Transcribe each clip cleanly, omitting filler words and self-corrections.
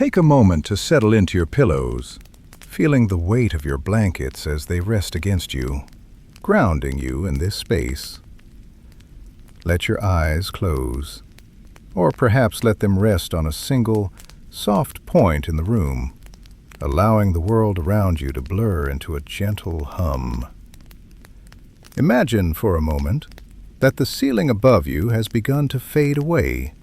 Take a moment to settle into your pillows, feeling the weight of your blankets as they rest against you, grounding you in this space. Let your eyes close, or perhaps let them rest on a single, soft point in the room, allowing the world around you to blur into a gentle hum. Imagine for a moment that the ceiling above you has begun to fade away,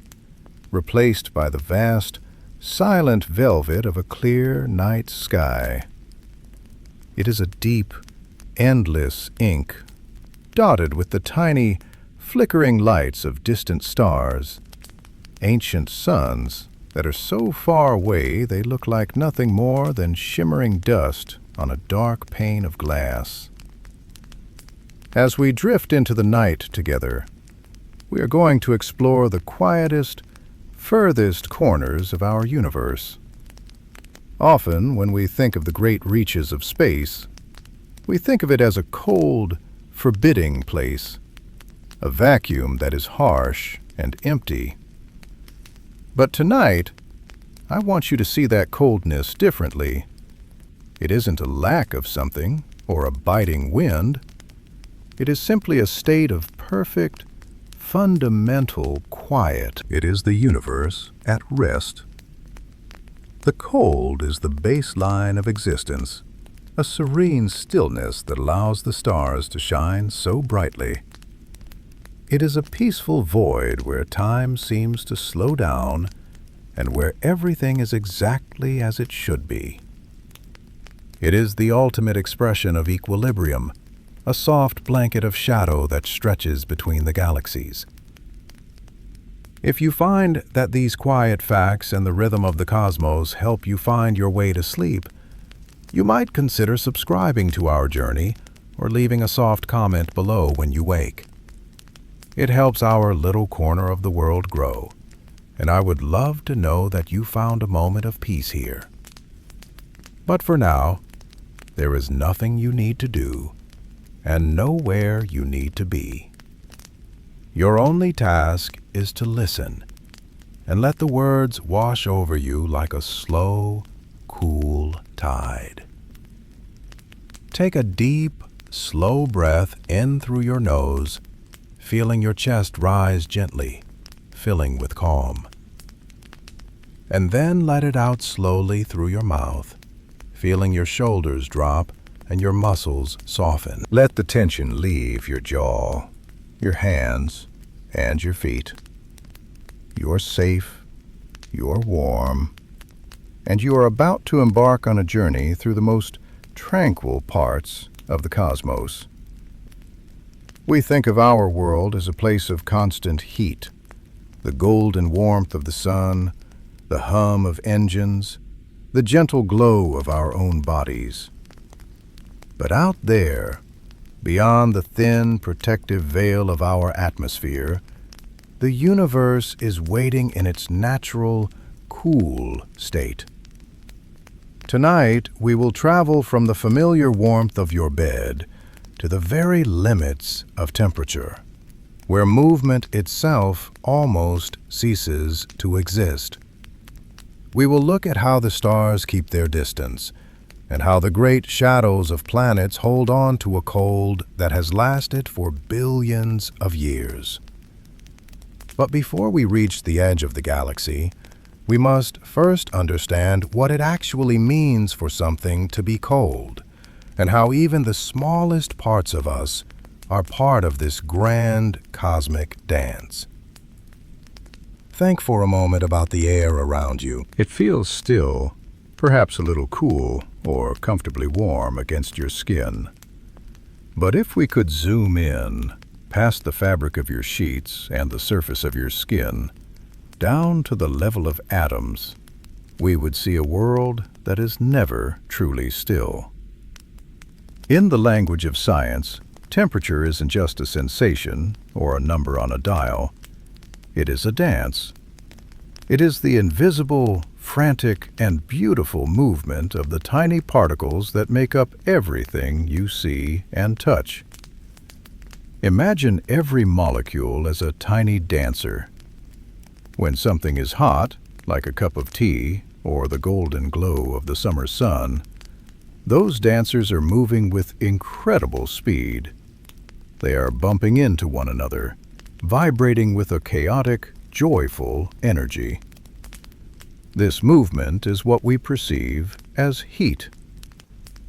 replaced by the vast, silent velvet of a clear night sky. It is a deep, endless ink, dotted with the tiny, flickering lights of distant stars, ancient suns that are so far away they look like nothing more than shimmering dust on a dark pane of glass. As we drift into the night together, we are going to explore the quietest, furthest corners of our universe. Often, when we think of the great reaches of space, we think of it as a cold, forbidding place, a vacuum that is harsh and empty. But tonight, I want you to see that coldness differently. It isn't a lack of something or a biting wind. It is simply a state of perfect, fundamental quiet. It is the universe at rest. The cold is the baseline of existence, a serene stillness that allows the stars to shine so brightly. It is a peaceful void where time seems to slow down and where everything is exactly as it should be. It is the ultimate expression of equilibrium, a soft blanket of shadow that stretches between the galaxies. If you find that these quiet facts and the rhythm of the cosmos help you find your way to sleep, you might consider subscribing to our journey or leaving a soft comment below when you wake. It helps our little corner of the world grow, and I would love to know that you found a moment of peace here. But for now, there is nothing you need to do, and nowhere you need to be. Your only task is to listen, and let the words wash over you like a slow, cool tide. Take a deep, slow breath in through your nose, feeling your chest rise gently, filling with calm. And then let it out slowly through your mouth, feeling your shoulders drop and your muscles soften. Let the tension leave your jaw, your hands, and your feet. You're safe, you're warm, and you are about to embark on a journey through the most tranquil parts of the cosmos. We think of our world as a place of constant heat, the golden warmth of the sun, the hum of engines, the gentle glow of our own bodies. But out there, beyond the thin, protective veil of our atmosphere, the universe is waiting in its natural, cool state. Tonight, we will travel from the familiar warmth of your bed to the very limits of temperature, where movement itself almost ceases to exist. We will look at how the stars keep their distance, and how the great shadows of planets hold on to a cold that has lasted for billions of years. But before we reach the edge of the galaxy, we must first understand what it actually means for something to be cold, and how even the smallest parts of us are part of this grand cosmic dance. Think for a moment about the air around you. It feels still, perhaps a little cool or comfortably warm against your skin. But if we could zoom in, past the fabric of your sheets and the surface of your skin, down to the level of atoms, we would see a world that is never truly still. In the language of science, temperature isn't just a sensation or a number on a dial. It is a dance. It is the invisible, frantic, and beautiful movement of the tiny particles that make up everything you see and touch. Imagine every molecule as a tiny dancer. When something is hot, like a cup of tea, or the golden glow of the summer sun, those dancers are moving with incredible speed. They are bumping into one another, vibrating with a chaotic, joyful energy. This movement is what we perceive as heat.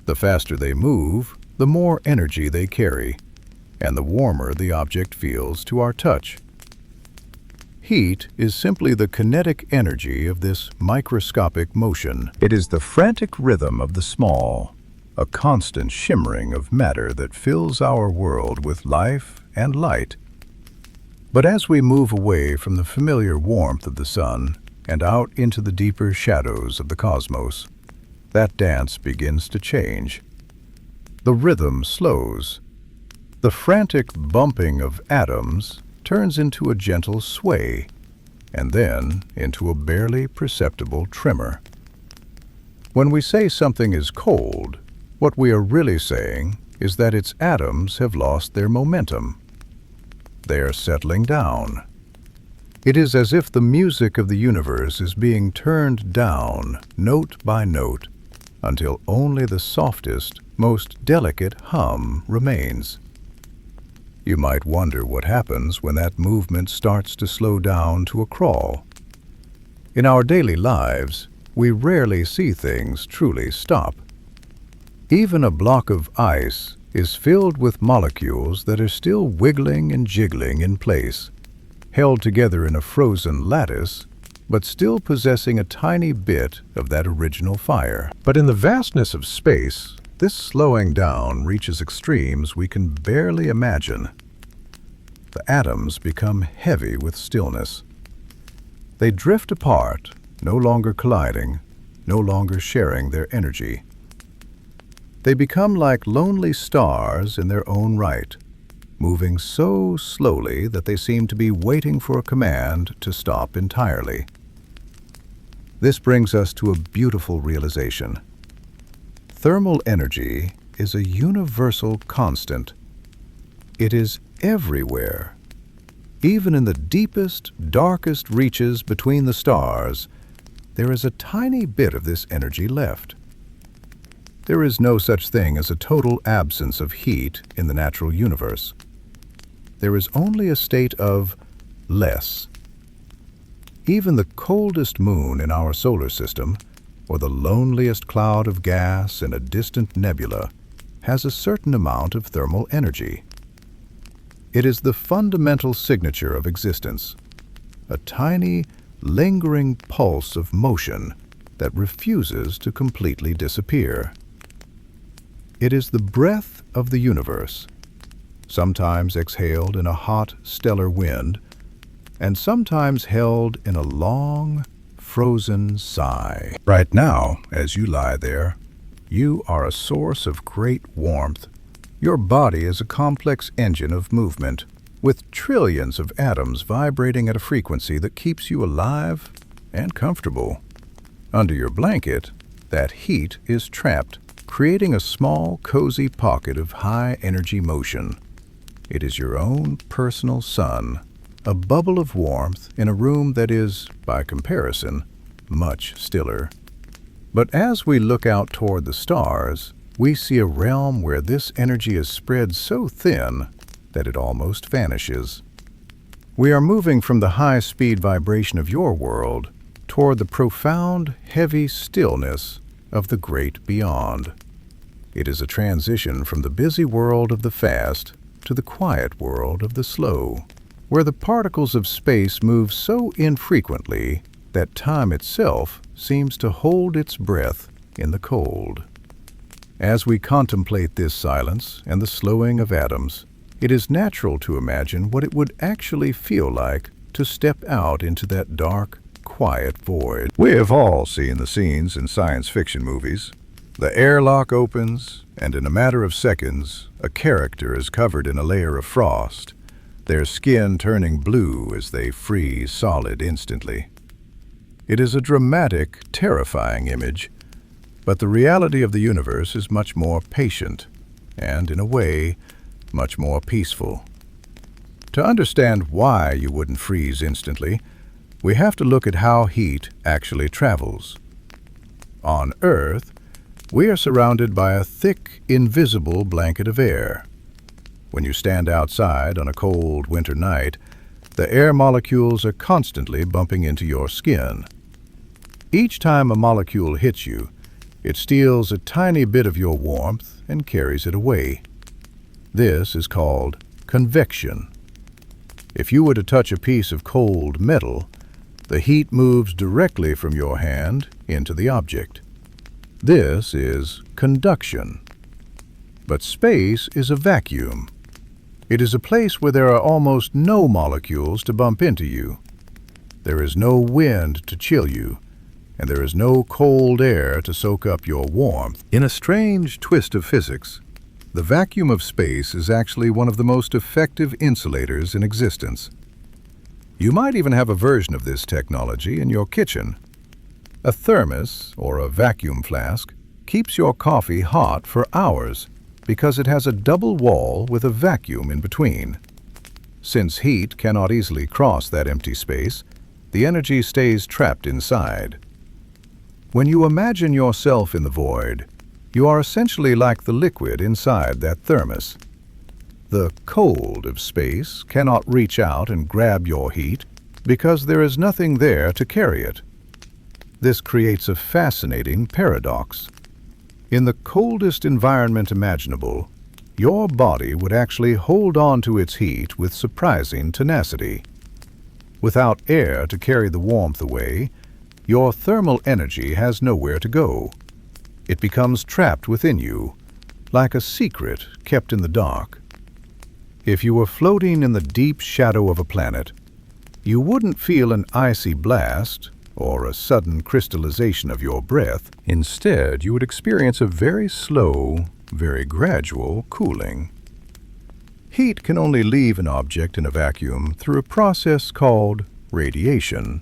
The faster they move, the more energy they carry, and the warmer the object feels to our touch. Heat is simply the kinetic energy of this microscopic motion. It is the frantic rhythm of the small, a constant shimmering of matter that fills our world with life and light. But as we move away from the familiar warmth of the sun and out into the deeper shadows of the cosmos, that dance begins to change. The rhythm slows. The frantic bumping of atoms turns into a gentle sway, and then into a barely perceptible tremor. When we say something is cold, what we are really saying is that its atoms have lost their momentum. They are settling down. It is as if the music of the universe is being turned down, note by note, until only the softest, most delicate hum remains. You might wonder what happens when that movement starts to slow down to a crawl. In our daily lives, we rarely see things truly stop. Even a block of ice is filled with molecules that are still wiggling and jiggling in place, held together in a frozen lattice, but still possessing a tiny bit of that original fire. But in the vastness of space, this slowing down reaches extremes we can barely imagine. The atoms become heavy with stillness. They drift apart, no longer colliding, no longer sharing their energy. They become like lonely stars in their own right, moving so slowly that they seem to be waiting for a command to stop entirely. This brings us to a beautiful realization. Thermal energy is a universal constant. It is everywhere. Even in the deepest, darkest reaches between the stars, there is a tiny bit of this energy left. There is no such thing as a total absence of heat in the natural universe. There is only a state of less. Even the coldest moon in our solar system, or the loneliest cloud of gas in a distant nebula, has a certain amount of thermal energy. It is the fundamental signature of existence, a tiny, lingering pulse of motion that refuses to completely disappear. It is the breath of the universe, sometimes exhaled in a hot, stellar wind, and sometimes held in a long, frozen sigh. Right now, as you lie there, you are a source of great warmth. Your body is a complex engine of movement, with trillions of atoms vibrating at a frequency that keeps you alive and comfortable. Under your blanket, that heat is trapped, creating a small, cozy pocket of high-energy motion. It is your own personal sun, a bubble of warmth in a room that is, by comparison, much stiller. But as we look out toward the stars, we see a realm where this energy is spread so thin that it almost vanishes. We are moving from the high-speed vibration of your world toward the profound, heavy stillness of the great beyond. It is a transition from the busy world of the fast to the quiet world of the slow, where the particles of space move so infrequently that time itself seems to hold its breath in the cold. As we contemplate this silence and the slowing of atoms, it is natural to imagine what it would actually feel like to step out into that dark, quiet void. We have all seen the scenes in science fiction movies. The airlock opens, and in a matter of seconds, a character is covered in a layer of frost, their skin turning blue as they freeze solid instantly. It is a dramatic, terrifying image, but the reality of the universe is much more patient and, in a way, much more peaceful. To understand why you wouldn't freeze instantly, we have to look at how heat actually travels. On Earth, we are surrounded by a thick, invisible blanket of air. When you stand outside on a cold winter night, the air molecules are constantly bumping into your skin. Each time a molecule hits you, it steals a tiny bit of your warmth and carries it away. This is called convection. If you were to touch a piece of cold metal, the heat moves directly from your hand into the object. This is conduction. But space is a vacuum. It is a place where there are almost no molecules to bump into you. There is no wind to chill you, and there is no cold air to soak up your warmth. In a strange twist of physics, the vacuum of space is actually one of the most effective insulators in existence. You might even have a version of this technology in your kitchen. A thermos, or a vacuum flask, keeps your coffee hot for hours because it has a double wall with a vacuum in between. Since heat cannot easily cross that empty space, the energy stays trapped inside. When you imagine yourself in the void, you are essentially like the liquid inside that thermos. The cold of space cannot reach out and grab your heat because there is nothing there to carry it. This creates a fascinating paradox. In the coldest environment imaginable, your body would actually hold on to its heat with surprising tenacity. Without air to carry the warmth away, your thermal energy has nowhere to go. It becomes trapped within you, like a secret kept in the dark. If you were floating in the deep shadow of a planet, you wouldn't feel an icy blast or a sudden crystallization of your breath. Instead, you would experience a very slow, very gradual cooling. Heat can only leave an object in a vacuum through a process called radiation.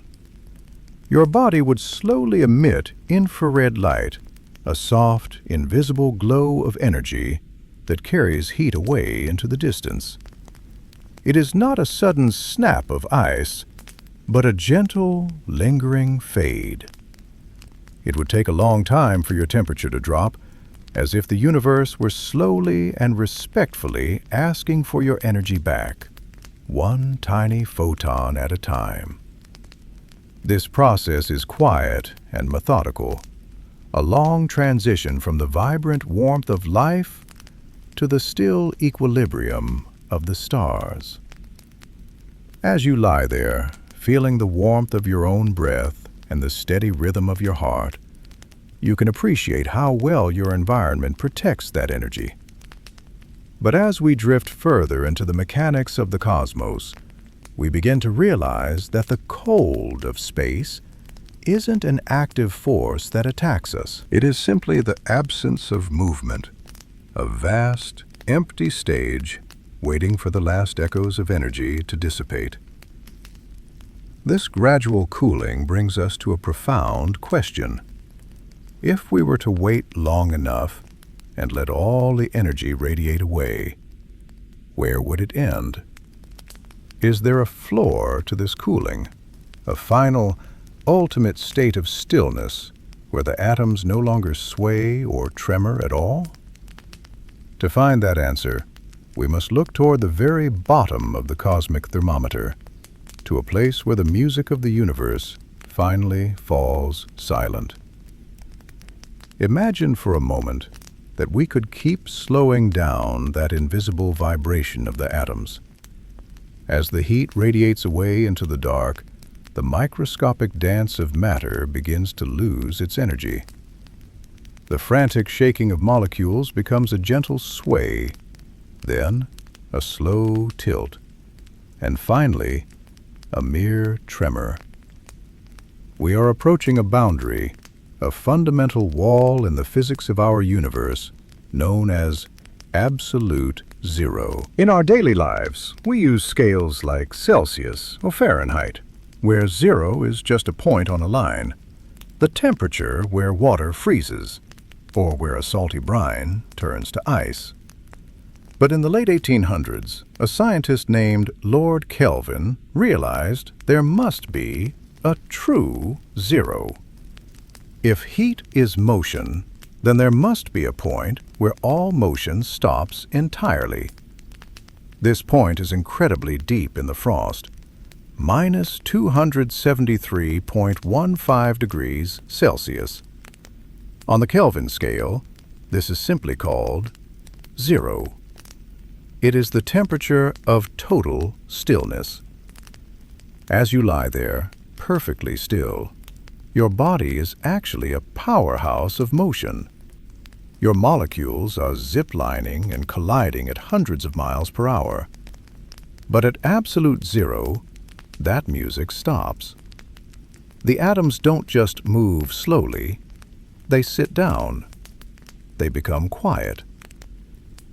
Your body would slowly emit infrared light, a soft, invisible glow of energy that carries heat away into the distance. It is not a sudden snap of ice, but a gentle, lingering fade. It would take a long time for your temperature to drop, as if the universe were slowly and respectfully asking for your energy back, one tiny photon at a time. This process is quiet and methodical, a long transition from the vibrant warmth of life to the still equilibrium of the stars. As you lie there, feeling the warmth of your own breath and the steady rhythm of your heart, you can appreciate how well your environment protects that energy. But as we drift further into the mechanics of the cosmos, we begin to realize that the cold of space isn't an active force that attacks us. It is simply the absence of movement, a vast, empty stage waiting for the last echoes of energy to dissipate. This gradual cooling brings us to a profound question. If we were to wait long enough and let all the energy radiate away, where would it end? Is there a floor to this cooling, a final, ultimate state of stillness where the atoms no longer sway or tremor at all? To find that answer, we must look toward the very bottom of the cosmic thermometer, to a place where the music of the universe finally falls silent. Imagine for a moment that we could keep slowing down that invisible vibration of the atoms. As the heat radiates away into the dark, the microscopic dance of matter begins to lose its energy. The frantic shaking of molecules becomes a gentle sway, then a slow tilt, and finally, a mere tremor. We are approaching a boundary, a fundamental wall in the physics of our universe, known as absolute zero. In our daily lives, we use scales like Celsius or Fahrenheit, where zero is just a point on a line, the temperature where water freezes, or where a salty brine turns to ice. But in the late 1800s, a scientist named Lord Kelvin realized there must be a true zero. If heat is motion, then there must be a point where all motion stops entirely. This point is incredibly deep in the frost, minus 273.15 degrees Celsius. On the Kelvin scale, this is simply called zero. It is the temperature of total stillness. As you lie there, perfectly still, your body is actually a powerhouse of motion. Your molecules are zip-lining and colliding at hundreds of miles per hour. But at absolute zero, that music stops. The atoms don't just move slowly, they sit down. They become quiet.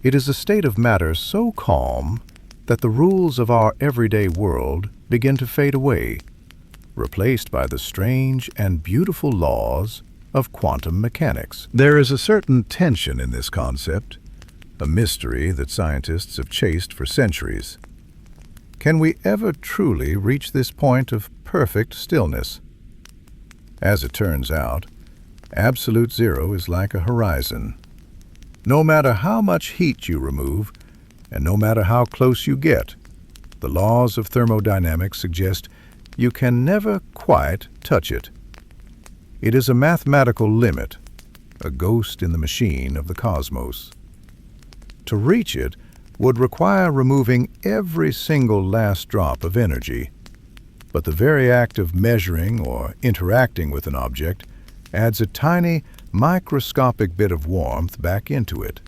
It is a state of matter so calm that the rules of our everyday world begin to fade away, replaced by the strange and beautiful laws of quantum mechanics. There is a certain tension in this concept, a mystery that scientists have chased for centuries. Can we ever truly reach this point of perfect stillness? As it turns out, absolute zero is like a horizon. No matter how much heat you remove, and no matter how close you get, the laws of thermodynamics suggest you can never quite touch it. It is a mathematical limit, a ghost in the machine of the cosmos. To reach it would require removing every single last drop of energy, but the very act of measuring or interacting with an object adds a tiny, microscopic bit of warmth back into it.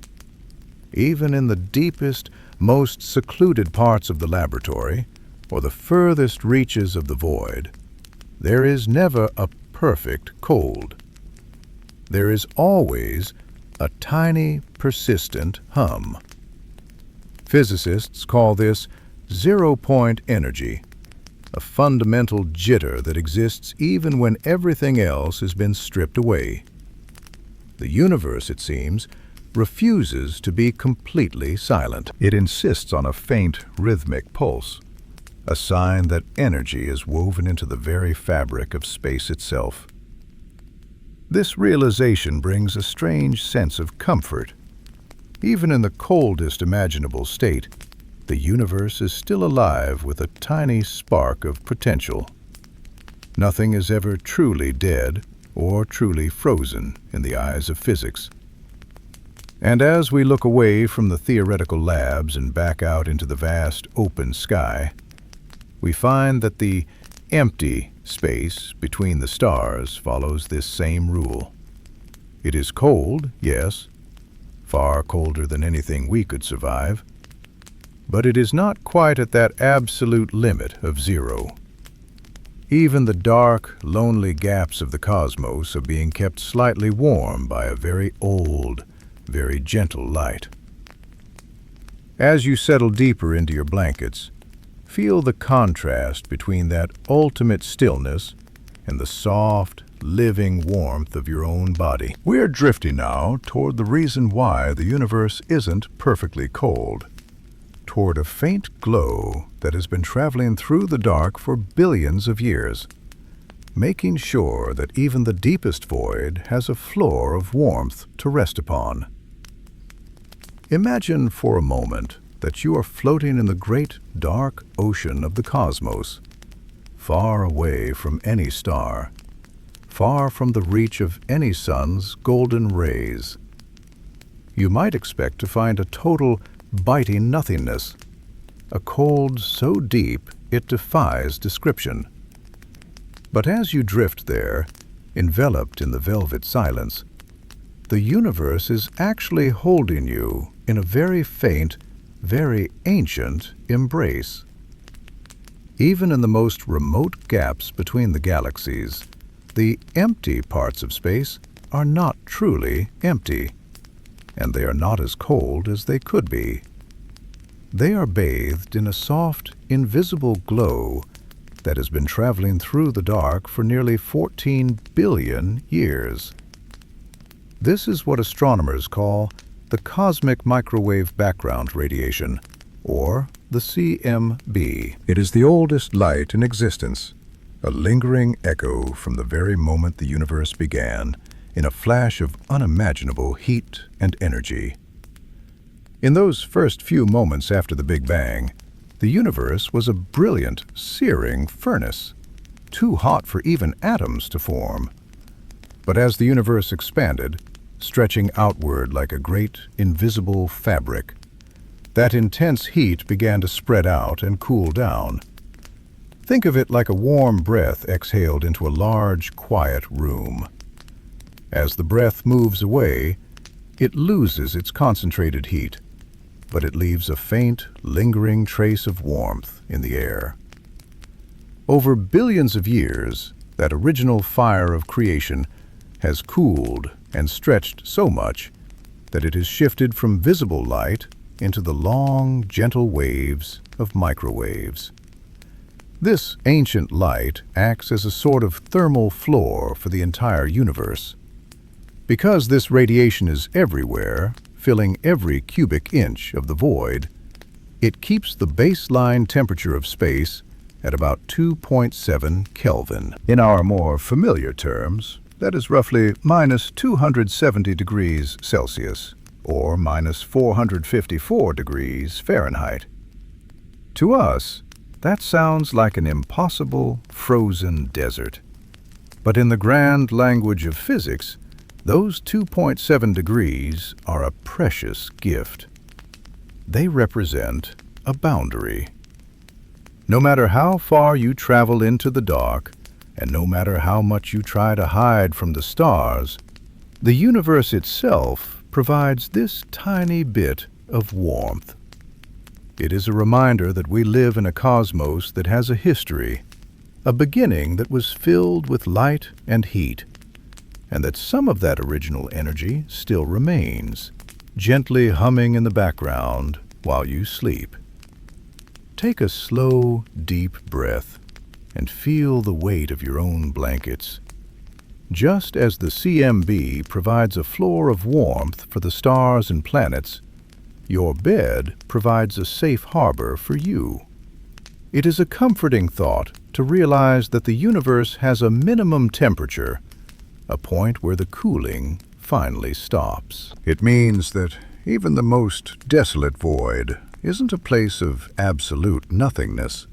Even in the deepest, most secluded parts of the laboratory, or the furthest reaches of the void, there is never a perfect cold. There is always a tiny, persistent hum. Physicists call this zero-point energy, a fundamental jitter that exists even when everything else has been stripped away. The universe, it seems, refuses to be completely silent. It insists on a faint, rhythmic pulse, a sign that energy is woven into the very fabric of space itself. This realization brings a strange sense of comfort. Even in the coldest imaginable state, the universe is still alive with a tiny spark of potential. Nothing is ever truly dead or truly frozen in the eyes of physics. And as we look away from the theoretical labs and back out into the vast open sky, we find that the empty space between the stars follows this same rule. It is cold, yes, far colder than anything we could survive, but it is not quite at that absolute limit of zero. Even the dark, lonely gaps of the cosmos are being kept slightly warm by a very old, very gentle light. As you settle deeper into your blankets, feel the contrast between that ultimate stillness and the soft, living warmth of your own body. We're drifting now toward the reason why the universe isn't perfectly cold, toward a faint glow that has been traveling through the dark for billions of years, making sure that even the deepest void has a floor of warmth to rest upon. Imagine for a moment that you are floating in the great dark ocean of the cosmos, far away from any star, far from the reach of any sun's golden rays. You might expect to find a total biting nothingness, a cold so deep it defies description. But as you drift there, enveloped in the velvet silence, the universe is actually holding you in a very faint, very ancient embrace. Even in the most remote gaps between the galaxies, the empty parts of space are not truly empty, and they are not as cold as they could be. They are bathed in a soft, invisible glow that has been traveling through the dark for nearly 14 billion years. This is what astronomers call the cosmic microwave background radiation, or the CMB. It is the oldest light in existence, a lingering echo from the very moment the universe began, in a flash of unimaginable heat and energy. In those first few moments after the Big Bang, the universe was a brilliant, searing furnace, too hot for even atoms to form. But as the universe expanded, stretching outward like a great, invisible fabric, that intense heat began to spread out and cool down. Think of it like a warm breath exhaled into a large, quiet room. As the breath moves away, it loses its concentrated heat, but it leaves a faint, lingering trace of warmth in the air. Over billions of years, that original fire of creation has cooled and stretched so much that it has shifted from visible light into the long, gentle waves of microwaves. This ancient light acts as a sort of thermal floor for the entire universe. Because this radiation is everywhere, filling every cubic inch of the void, it keeps the baseline temperature of space at about 2.7 Kelvin. In our more familiar terms, that is roughly minus 270 degrees Celsius, or minus 454 degrees Fahrenheit. To us, that sounds like an impossible, frozen desert. But in the grand language of physics, those 2.7 degrees are a precious gift. They represent a boundary. No matter how far you travel into the dark, and no matter how much you try to hide from the stars, the universe itself provides this tiny bit of warmth. It is a reminder that we live in a cosmos that has a history, a beginning that was filled with light and heat, and that some of that original energy still remains, gently humming in the background while you sleep. Take a slow, deep breath and feel the weight of your own blankets. Just as the CMB provides a floor of warmth for the stars and planets, your bed provides a safe harbor for you. It is a comforting thought to realize that the universe has a minimum temperature, a point where the cooling finally stops. It means that even the most desolate void isn't a place of absolute nothingness.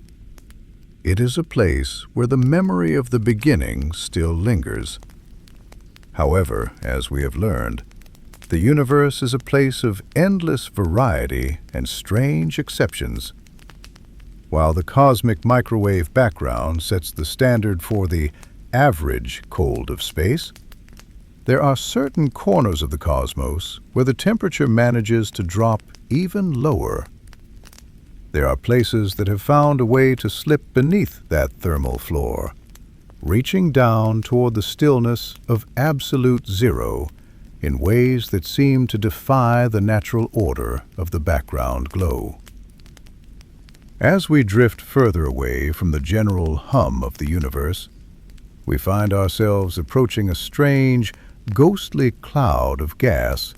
It is a place where the memory of the beginning still lingers. However, as we have learned, the universe is a place of endless variety and strange exceptions. While the cosmic microwave background sets the standard for the average cold of space, there are certain corners of the cosmos where the temperature manages to drop even lower. There are places that have found a way to slip beneath that thermal floor, reaching down toward the stillness of absolute zero in ways that seem to defy the natural order of the background glow. As we drift further away from the general hum of the universe, we find ourselves approaching a strange, ghostly cloud of gas,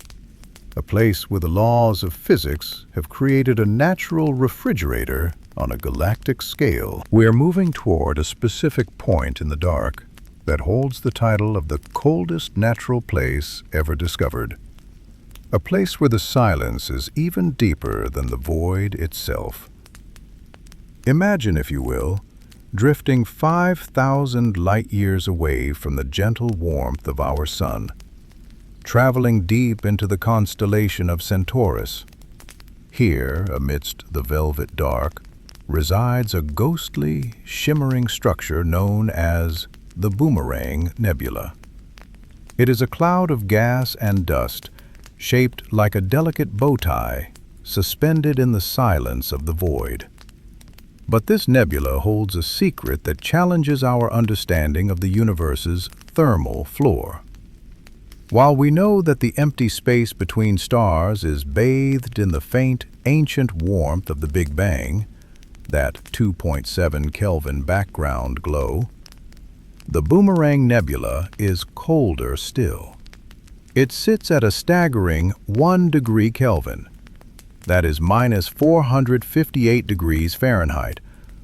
a place where the laws of physics have created a natural refrigerator on a galactic scale. We are moving toward a specific point in the dark that holds the title of the coldest natural place ever discovered, a place where the silence is even deeper than the void itself. Imagine, if you will, drifting 5,000 light-years away from the gentle warmth of our sun, traveling deep into the constellation of Centaurus. Here, amidst the velvet dark, resides a ghostly, shimmering structure known as the Boomerang Nebula. It is a cloud of gas and dust, shaped like a delicate bow tie, suspended in the silence of the void. But this nebula holds a secret that challenges our understanding of the universe's thermal floor. While we know that the empty space between stars is bathed in the faint, ancient warmth of the Big Bang, that 2.7 Kelvin background glow, the Boomerang Nebula is colder still. It sits at a staggering 1 degree Kelvin, that is minus 458 degrees Fahrenheit,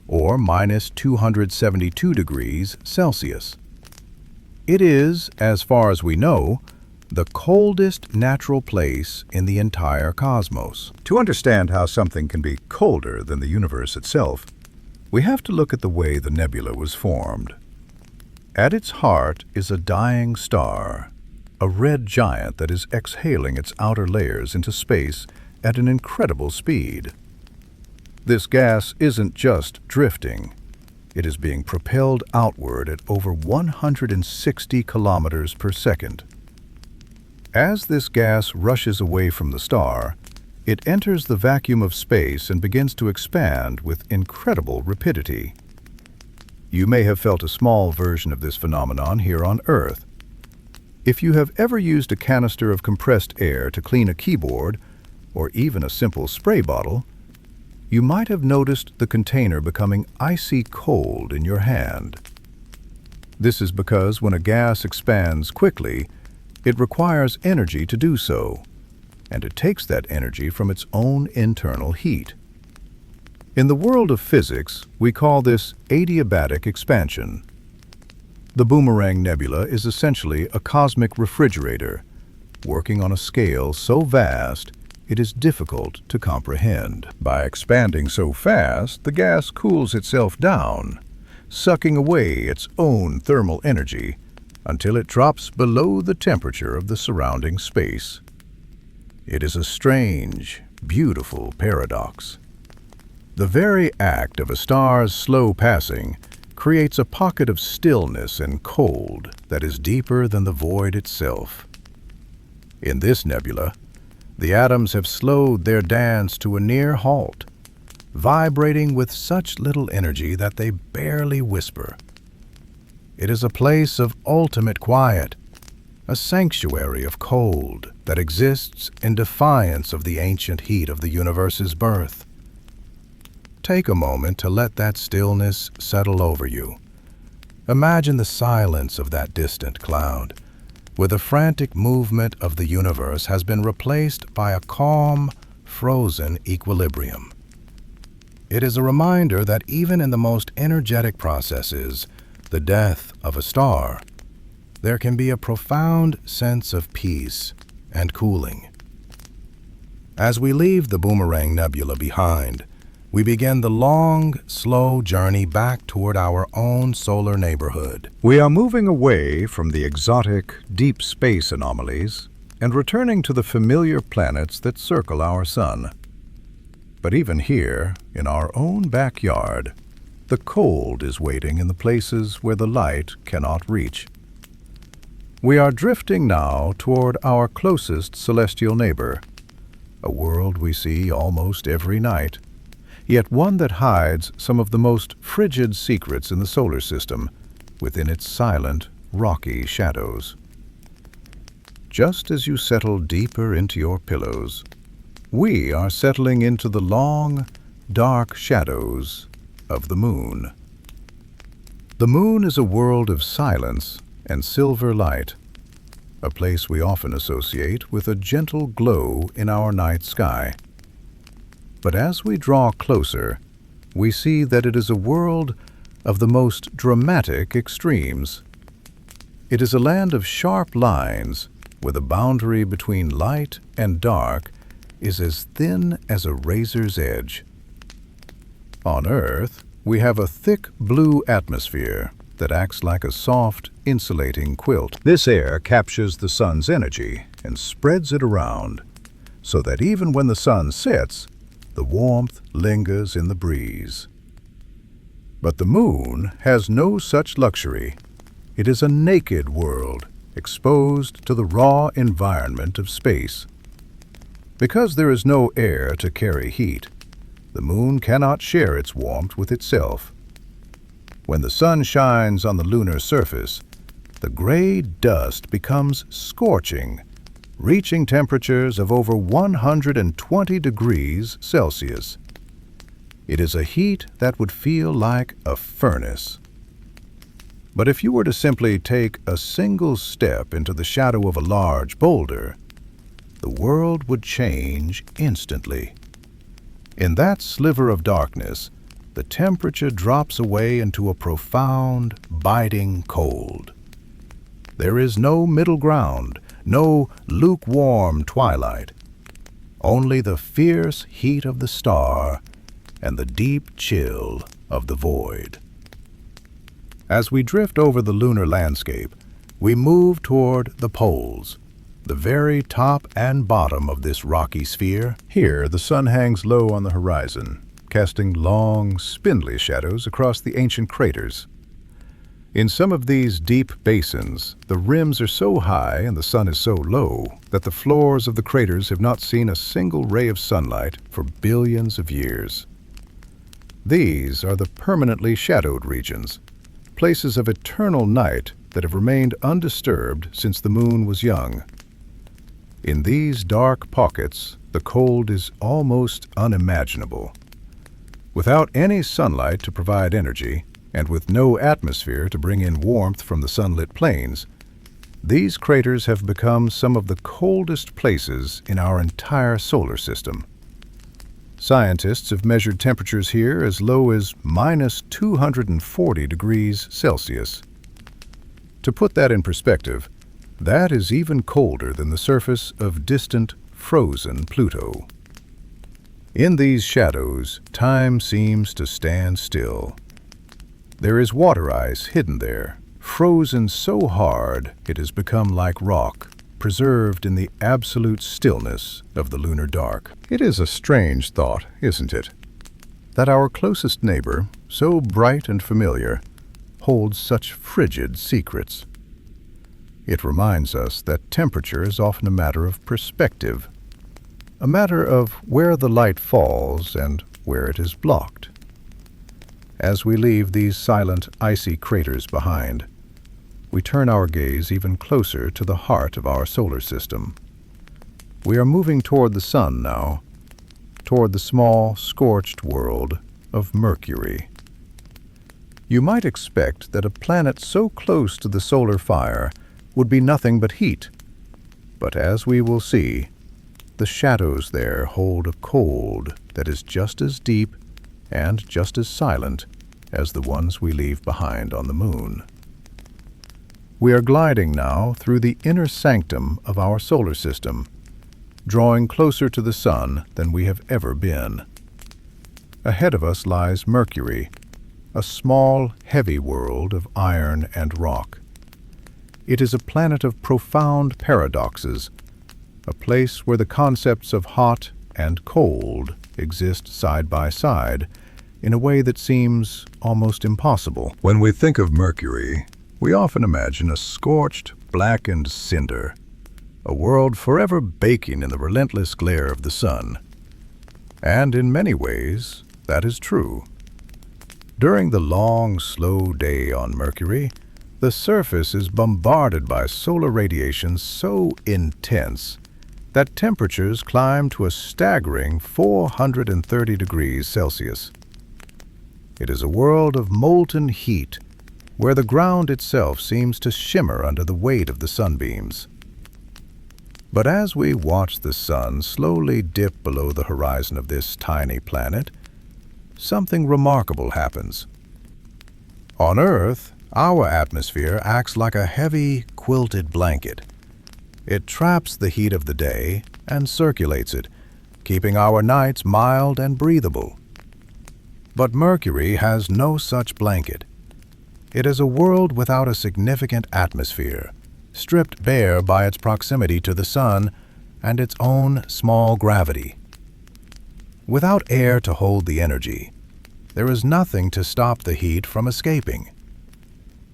or minus 272 degrees Celsius. It is, as far as we know, the coldest natural place in the entire cosmos. To understand how something can be colder than the universe itself, we have to look at the way the nebula was formed. At its heart is a dying star, a red giant that is exhaling its outer layers into space at an incredible speed. This gas isn't just drifting. It is being propelled outward at over 160 kilometers per second. As this gas rushes away from the star, it enters the vacuum of space and begins to expand with incredible rapidity. You may have felt a small version of this phenomenon here on Earth. If you have ever used a canister of compressed air to clean a keyboard, or even a simple spray bottle, you might have noticed the container becoming icy cold in your hand. This is because when a gas expands quickly, it requires energy to do so, and it takes that energy from its own internal heat. In the world of physics, we call this adiabatic expansion. The Boomerang Nebula is essentially a cosmic refrigerator, working on a scale so vast it is difficult to comprehend. By expanding so fast, the gas cools itself down, sucking away its own thermal energy until it drops below the temperature of the surrounding space. It is a strange, beautiful paradox. The very act of a star's slow passing creates a pocket of stillness and cold that is deeper than the void itself. In this nebula, the atoms have slowed their dance to a near halt, vibrating with such little energy that they barely whisper. It is a place of ultimate quiet, a sanctuary of cold that exists in defiance of the ancient heat of the universe's birth. Take a moment to let that stillness settle over you. Imagine the silence of that distant cloud, where the frantic movement of the universe has been replaced by a calm, frozen equilibrium. It is a reminder that even in the most energetic processes, the death of a star, there can be a profound sense of peace and cooling. As we leave the Boomerang Nebula behind, we begin the long, slow journey back toward our own solar neighborhood. We are moving away from the exotic, deep space anomalies and returning to the familiar planets that circle our sun. But even here, in our own backyard, the cold is waiting in the places where the light cannot reach. We are drifting now toward our closest celestial neighbor, a world we see almost every night, yet one that hides some of the most frigid secrets in the solar system within its silent, rocky shadows. Just as you settle deeper into your pillows, we are settling into the long, dark shadows of the moon. The moon is a world of silence and silver light, a place we often associate with a gentle glow in our night sky. But as we draw closer, we see that it is a world of the most dramatic extremes. It is a land of sharp lines where the boundary between light and dark is as thin as a razor's edge. On Earth, we have a thick blue atmosphere that acts like a soft, insulating quilt. This air captures the sun's energy and spreads it around, so that even when the sun sets, the warmth lingers in the breeze. But the moon has no such luxury. It is a naked world, exposed to the raw environment of space. Because there is no air to carry heat, the moon cannot share its warmth with itself. When the sun shines on the lunar surface, the gray dust becomes scorching, reaching temperatures of over 120 degrees Celsius. It is a heat that would feel like a furnace. But if you were to simply take a single step into the shadow of a large boulder, the world would change instantly. In that sliver of darkness, the temperature drops away into a profound, biting cold. There is no middle ground, no lukewarm twilight, only the fierce heat of the star and the deep chill of the void. As we drift over the lunar landscape, we move toward the poles, the very top and bottom of this rocky sphere. Here, the sun hangs low on the horizon, casting long, spindly shadows across the ancient craters. In some of these deep basins, the rims are so high and the sun is so low that the floors of the craters have not seen a single ray of sunlight for billions of years. These are the permanently shadowed regions, places of eternal night that have remained undisturbed since the moon was young. In these dark pockets, the cold is almost unimaginable. Without any sunlight to provide energy, and with no atmosphere to bring in warmth from the sunlit plains, these craters have become some of the coldest places in our entire solar system. Scientists have measured temperatures here as low as -240 degrees Celsius. To put that in perspective, that is even colder than the surface of distant, frozen Pluto. In these shadows, time seems to stand still. There is water ice hidden there, frozen so hard it has become like rock, preserved in the absolute stillness of the lunar dark. It is a strange thought, isn't it? That our closest neighbor, so bright and familiar, holds such frigid secrets. It reminds us that temperature is often a matter of perspective, a matter of where the light falls and where it is blocked. As we leave these silent, icy craters behind, we turn our gaze even closer to the heart of our solar system. We are moving toward the sun now, toward the small, scorched world of Mercury. You might expect that a planet so close to the solar fire would be nothing but heat, but as we will see, the shadows there hold a cold that is just as deep and just as silent as the ones we leave behind on the moon. We are gliding now through the inner sanctum of our solar system, drawing closer to the sun than we have ever been. Ahead of us lies Mercury, a small, heavy world of iron and rock. It is a planet of profound paradoxes, a place where the concepts of hot and cold exist side by side in a way that seems almost impossible. When we think of Mercury, we often imagine a scorched, blackened cinder, a world forever baking in the relentless glare of the sun. And in many ways, that is true. During the long, slow day on Mercury, the surface is bombarded by solar radiation so intense that temperatures climb to a staggering 430 degrees Celsius. It is a world of molten heat, where the ground itself seems to shimmer under the weight of the sunbeams. But as we watch the sun slowly dip below the horizon of this tiny planet, something remarkable happens. On Earth, our atmosphere acts like a heavy, quilted blanket. It traps the heat of the day and circulates it, keeping our nights mild and breathable. But Mercury has no such blanket. It is a world without a significant atmosphere, stripped bare by its proximity to the sun and its own small gravity. Without air to hold the energy, there is nothing to stop the heat from escaping.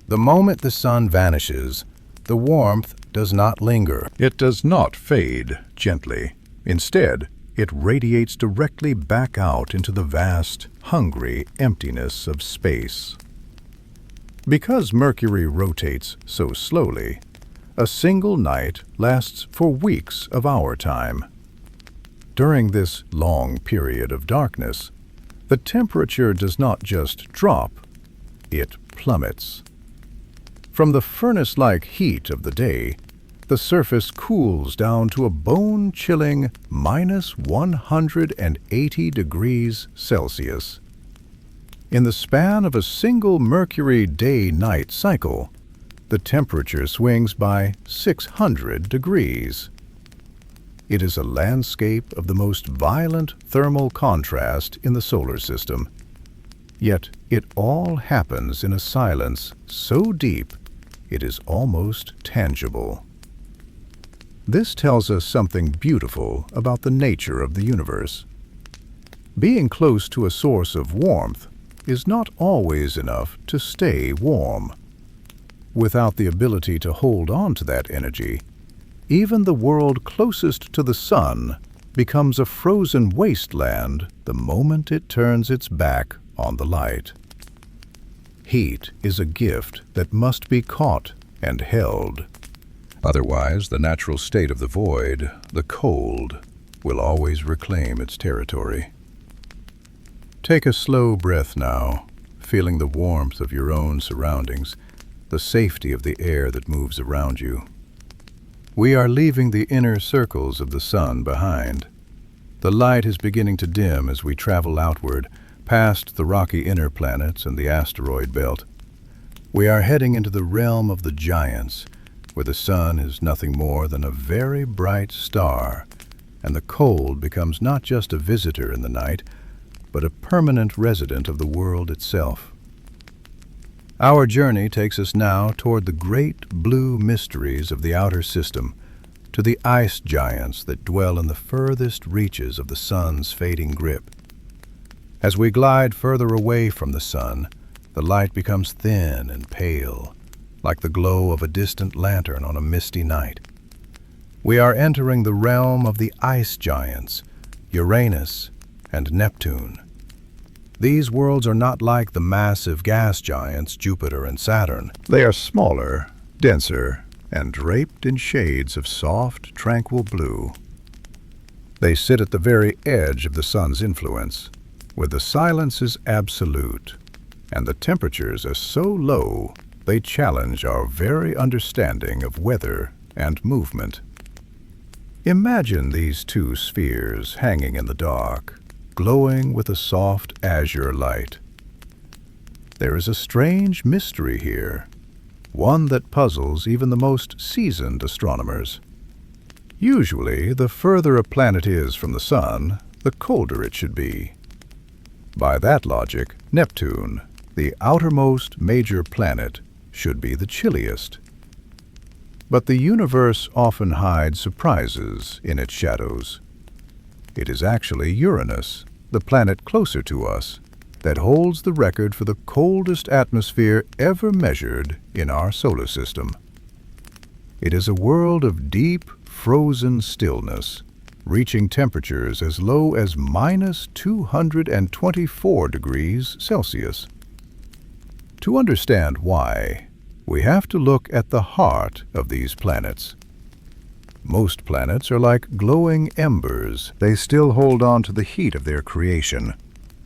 The moment the sun vanishes, the warmth does not linger. It does not fade gently. Instead, it radiates directly back out into the vast, hungry emptiness of space. Because Mercury rotates so slowly, a single night lasts for weeks of our time. During this long period of darkness, the temperature does not just drop, it plummets. From the furnace-like heat of the day, the surface cools down to a bone-chilling -180 degrees Celsius. In the span of a single Mercury day-night cycle, the temperature swings by 600 degrees. It is a landscape of the most violent thermal contrast in the solar system. Yet it all happens in a silence so deep it is almost tangible. This tells us something beautiful about the nature of the universe. Being close to a source of warmth is not always enough to stay warm. Without the ability to hold on to that energy, even the world closest to the sun becomes a frozen wasteland the moment it turns its back on the light. Heat is a gift that must be caught and held. Otherwise, the natural state of the void, the cold, will always reclaim its territory. Take a slow breath now, feeling the warmth of your own surroundings, the safety of the air that moves around you. We are leaving the inner circles of the sun behind. The light is beginning to dim as we travel outward, past the rocky inner planets and the asteroid belt. We are heading into the realm of the giants, where the sun is nothing more than a very bright star, and the cold becomes not just a visitor in the night, but a permanent resident of the world itself. Our journey takes us now toward the great blue mysteries of the outer system, to the ice giants that dwell in the furthest reaches of the sun's fading grip. As we glide further away from the sun, the light becomes thin and pale, like the glow of a distant lantern on a misty night. We are entering the realm of the ice giants, Uranus and Neptune. These worlds are not like the massive gas giants Jupiter and Saturn. They are smaller, denser, and draped in shades of soft, tranquil blue. They sit at the very edge of the sun's influence, where the silence is absolute, and the temperatures are so low they challenge our very understanding of weather and movement. Imagine these two spheres hanging in the dark, glowing with a soft azure light. There is a strange mystery here, one that puzzles even the most seasoned astronomers. Usually, the further a planet is from the sun, the colder it should be. By that logic, Neptune, the outermost major planet, should be the chilliest. But the universe often hides surprises in its shadows. It is actually Uranus, the planet closer to us, that holds the record for the coldest atmosphere ever measured in our solar system. It is a world of deep, frozen stillness, reaching temperatures as low as -224 degrees Celsius. To understand why, we have to look at the heart of these planets. Most planets are like glowing embers. They still hold on to the heat of their creation,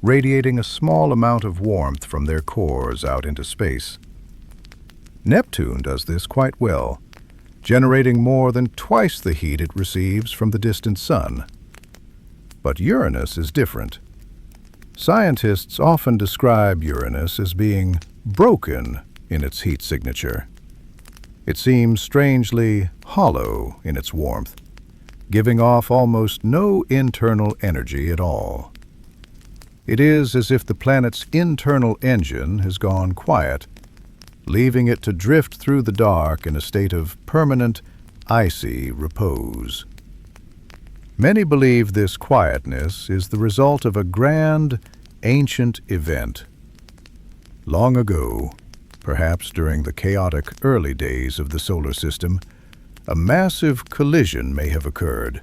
radiating a small amount of warmth from their cores out into space. Neptune does this quite well, generating more than twice the heat it receives from the distant sun. But Uranus is different. Scientists often describe Uranus as being broken in its heat signature. It seems strangely hollow in its warmth, giving off almost no internal energy at all. It is as if the planet's internal engine has gone quiet, leaving it to drift through the dark in a state of permanent, icy repose. Many believe this quietness is the result of a grand, ancient event. Long ago, perhaps during the chaotic early days of the solar system, a massive collision may have occurred.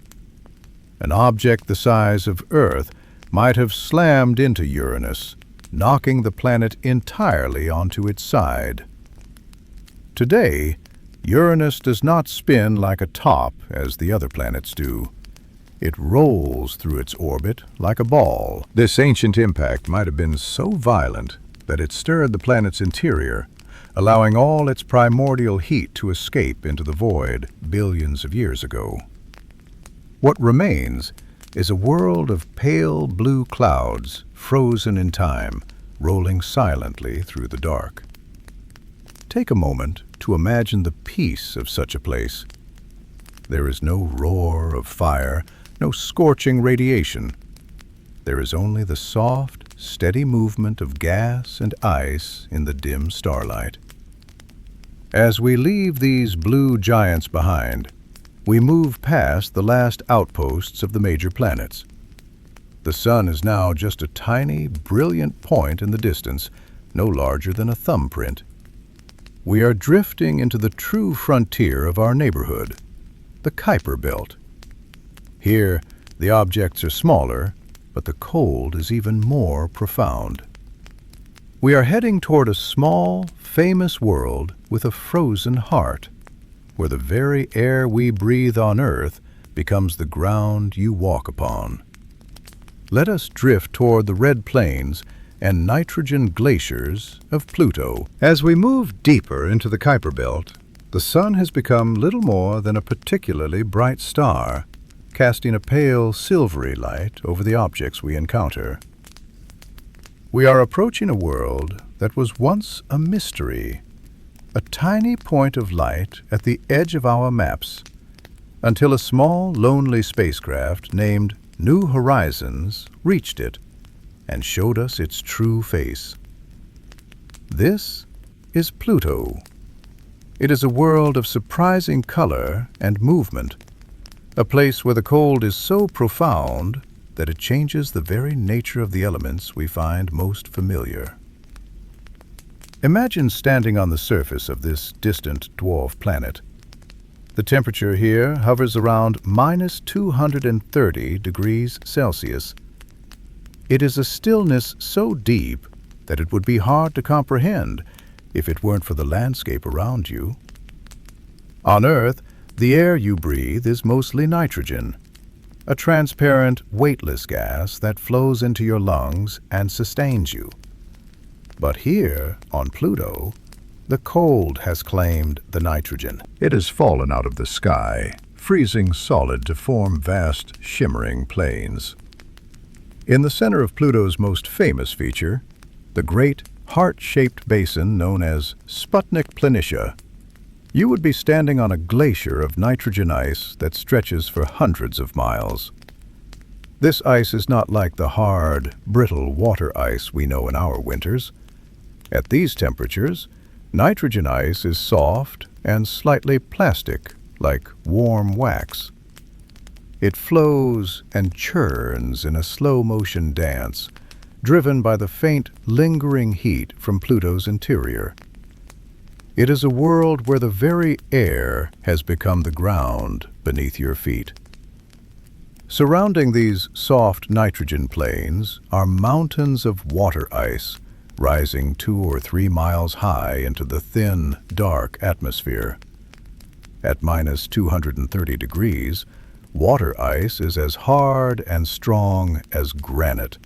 An object the size of Earth might have slammed into Uranus, knocking the planet entirely onto its side. Today, Uranus does not spin like a top as the other planets do. It rolls through its orbit like a ball. This ancient impact might have been so violent that it stirred the planet's interior, allowing all its primordial heat to escape into the void billions of years ago. What remains is a world of pale blue clouds frozen in time, rolling silently through the dark. Take a moment to imagine the peace of such a place. There is no roar of fire, no scorching radiation. There is only the soft, steady movement of gas and ice in the dim starlight. As we leave these blue giants behind, we move past the last outposts of the major planets. The sun is now just a tiny, brilliant point in the distance, no larger than a thumbprint. We are drifting into the true frontier of our neighborhood, the Kuiper Belt. Here, the objects are smaller, but the cold is even more profound. We are heading toward a small, famous world with a frozen heart, where the very air we breathe on Earth becomes the ground you walk upon. Let us drift toward the red plains and nitrogen glaciers of Pluto. As we move deeper into the Kuiper Belt, the sun has become little more than a particularly bright star, casting a pale, silvery light over the objects we encounter. We are approaching a world that was once a mystery, a tiny point of light at the edge of our maps, until a small, lonely spacecraft named New Horizons reached it and showed us its true face. This is Pluto. It is a world of surprising color and movement, a place where the cold is so profound that it changes the very nature of the elements we find most familiar. Imagine standing on the surface of this distant dwarf planet. The temperature here hovers around minus 230 degrees Celsius. It is a stillness so deep that it would be hard to comprehend if it weren't for the landscape around you. On Earth, the air you breathe is mostly nitrogen, a transparent, weightless gas that flows into your lungs and sustains you. But here, on Pluto, the cold has claimed the nitrogen. It has fallen out of the sky, freezing solid to form vast, shimmering plains. In the center of Pluto's most famous feature, the great, heart-shaped basin known as Sputnik Planitia, you would be standing on a glacier of nitrogen ice that stretches for hundreds of miles. This ice is not like the hard, brittle water ice we know in our winters. At these temperatures, nitrogen ice is soft and slightly plastic, like warm wax. It flows and churns in a slow-motion dance, driven by the faint, lingering heat from Pluto's interior. It is a world where the very air has become the ground beneath your feet. Surrounding these soft nitrogen plains are mountains of water ice, rising 2 or 3 miles high into the thin, dark atmosphere. At minus 230 degrees, water ice is as hard and strong as granite,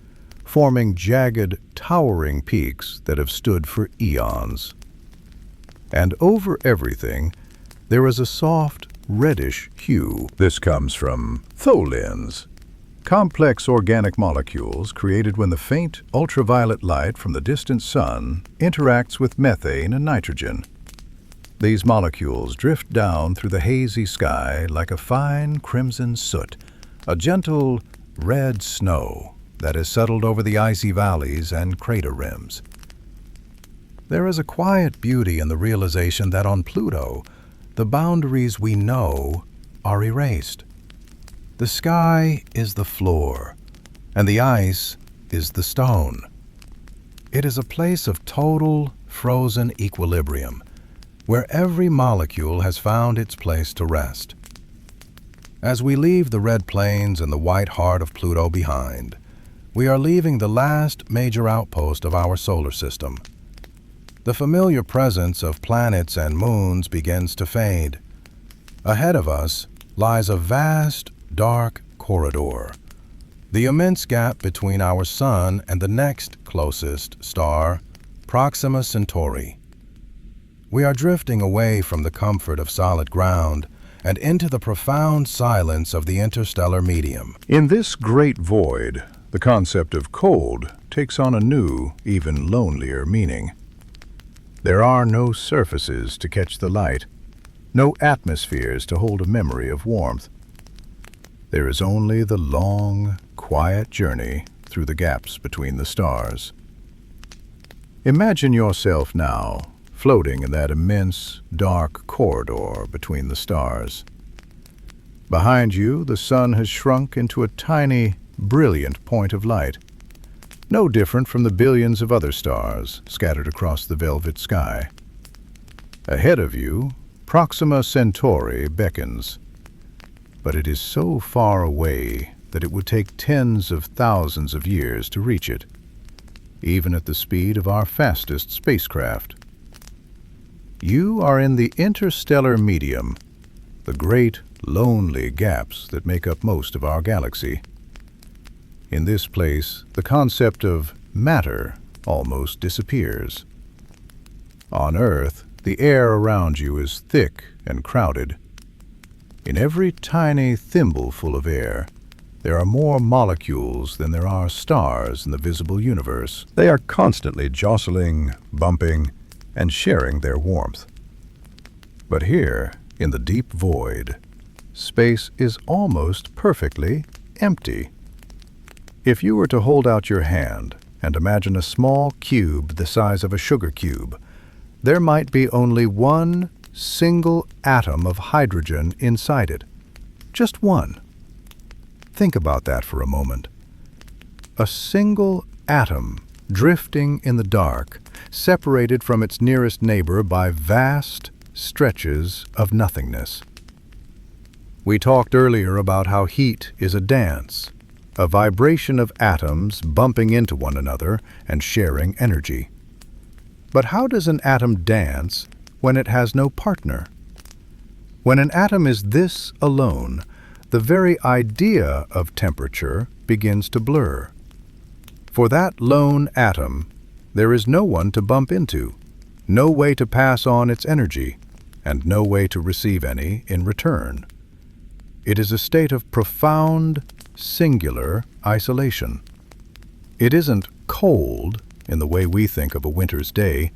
forming jagged, towering peaks that have stood for eons. And over everything, there is a soft, reddish hue. This comes from tholins, complex organic molecules created when the faint, ultraviolet light from the distant sun interacts with methane and nitrogen. These molecules drift down through the hazy sky like a fine crimson soot, a gentle red snow that has settled over the icy valleys and crater rims. There is a quiet beauty in the realization that on Pluto, the boundaries we know are erased. The sky is the floor, and the ice is the stone. It is a place of total, frozen equilibrium, where every molecule has found its place to rest. As we leave the red plains and the white heart of Pluto behind, we are leaving the last major outpost of our solar system. The familiar presence of planets and moons begins to fade. Ahead of us lies a vast, dark corridor, the immense gap between our Sun and the next closest star, Proxima Centauri. We are drifting away from the comfort of solid ground and into the profound silence of the interstellar medium. In this great void, The concept of cold takes on a new, even lonelier meaning. There are no surfaces to catch the light, no atmospheres to hold a memory of warmth. There is only the long, quiet journey through the gaps between the stars. Imagine yourself now, floating in that immense, dark corridor between the stars. Behind you, the sun has shrunk into a tiny, brilliant point of light, no different from the billions of other stars scattered across the velvet sky. Ahead of you, Proxima Centauri beckons, but it is so far away that it would take tens of thousands of years to reach it, even at the speed of our fastest spacecraft. You are in the interstellar medium, the great, lonely gaps that make up most of our galaxy. In this place, the concept of matter almost disappears. On Earth, the air around you is thick and crowded. In every tiny thimbleful of air, there are more molecules than there are stars in the visible universe. They are constantly jostling, bumping, and sharing their warmth. But here, in the deep void, space is almost perfectly empty. If you were to hold out your hand and imagine a small cube the size of a sugar cube, there might be only one single atom of hydrogen inside it. Just one. Think about that for a moment. A single atom drifting in the dark, separated from its nearest neighbor by vast stretches of nothingness. We talked earlier about how heat is a dance, a vibration of atoms bumping into one another and sharing energy. But how does an atom dance when it has no partner? When an atom is this alone, the very idea of temperature begins to blur. For that lone atom, there is no one to bump into, no way to pass on its energy, and no way to receive any in return. It is a state of profound, singular isolation. It isn't cold in the way we think of a winter's day.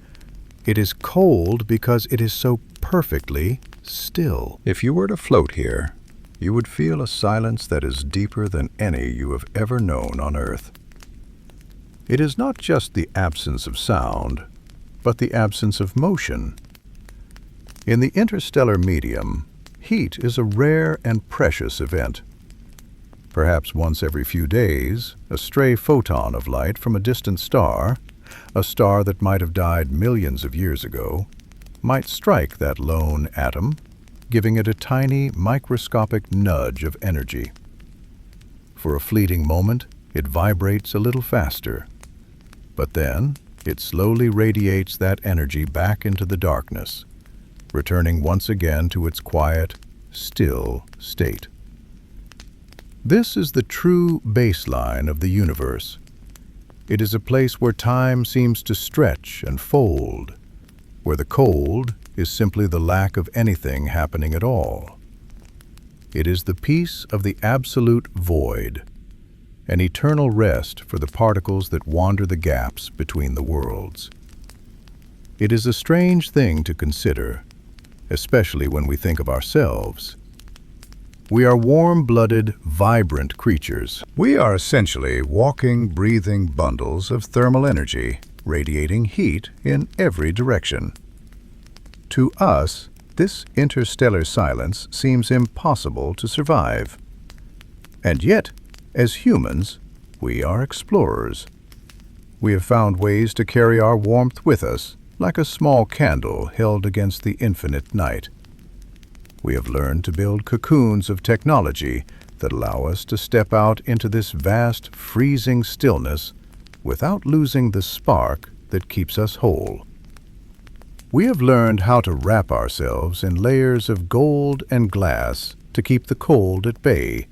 It is cold because it is so perfectly still. If you were to float here, you would feel a silence that is deeper than any you have ever known on Earth. It is not just the absence of sound, but the absence of motion. In the interstellar medium, heat is a rare and precious event. Perhaps once every few days, a stray photon of light from a distant star, a star that might have died millions of years ago, might strike that lone atom, giving it a tiny, microscopic nudge of energy. For a fleeting moment, it vibrates a little faster, but then it slowly radiates that energy back into the darkness, returning once again to its quiet, still state. This is the true baseline of the universe. It is a place where time seems to stretch and fold, where the cold is simply the lack of anything happening at all. It is the peace of the absolute void, an eternal rest for the particles that wander the gaps between the worlds. It is a strange thing to consider, especially when we think of ourselves. We are warm-blooded, vibrant creatures. We are essentially walking, breathing bundles of thermal energy, radiating heat in every direction. To us, this interstellar silence seems impossible to survive. And yet, as humans, we are explorers. We have found ways to carry our warmth with us, like a small candle held against the infinite night. We have learned to build cocoons of technology that allow us to step out into this vast, freezing stillness without losing the spark that keeps us whole. We have learned how to wrap ourselves in layers of gold and glass to keep the cold at bay,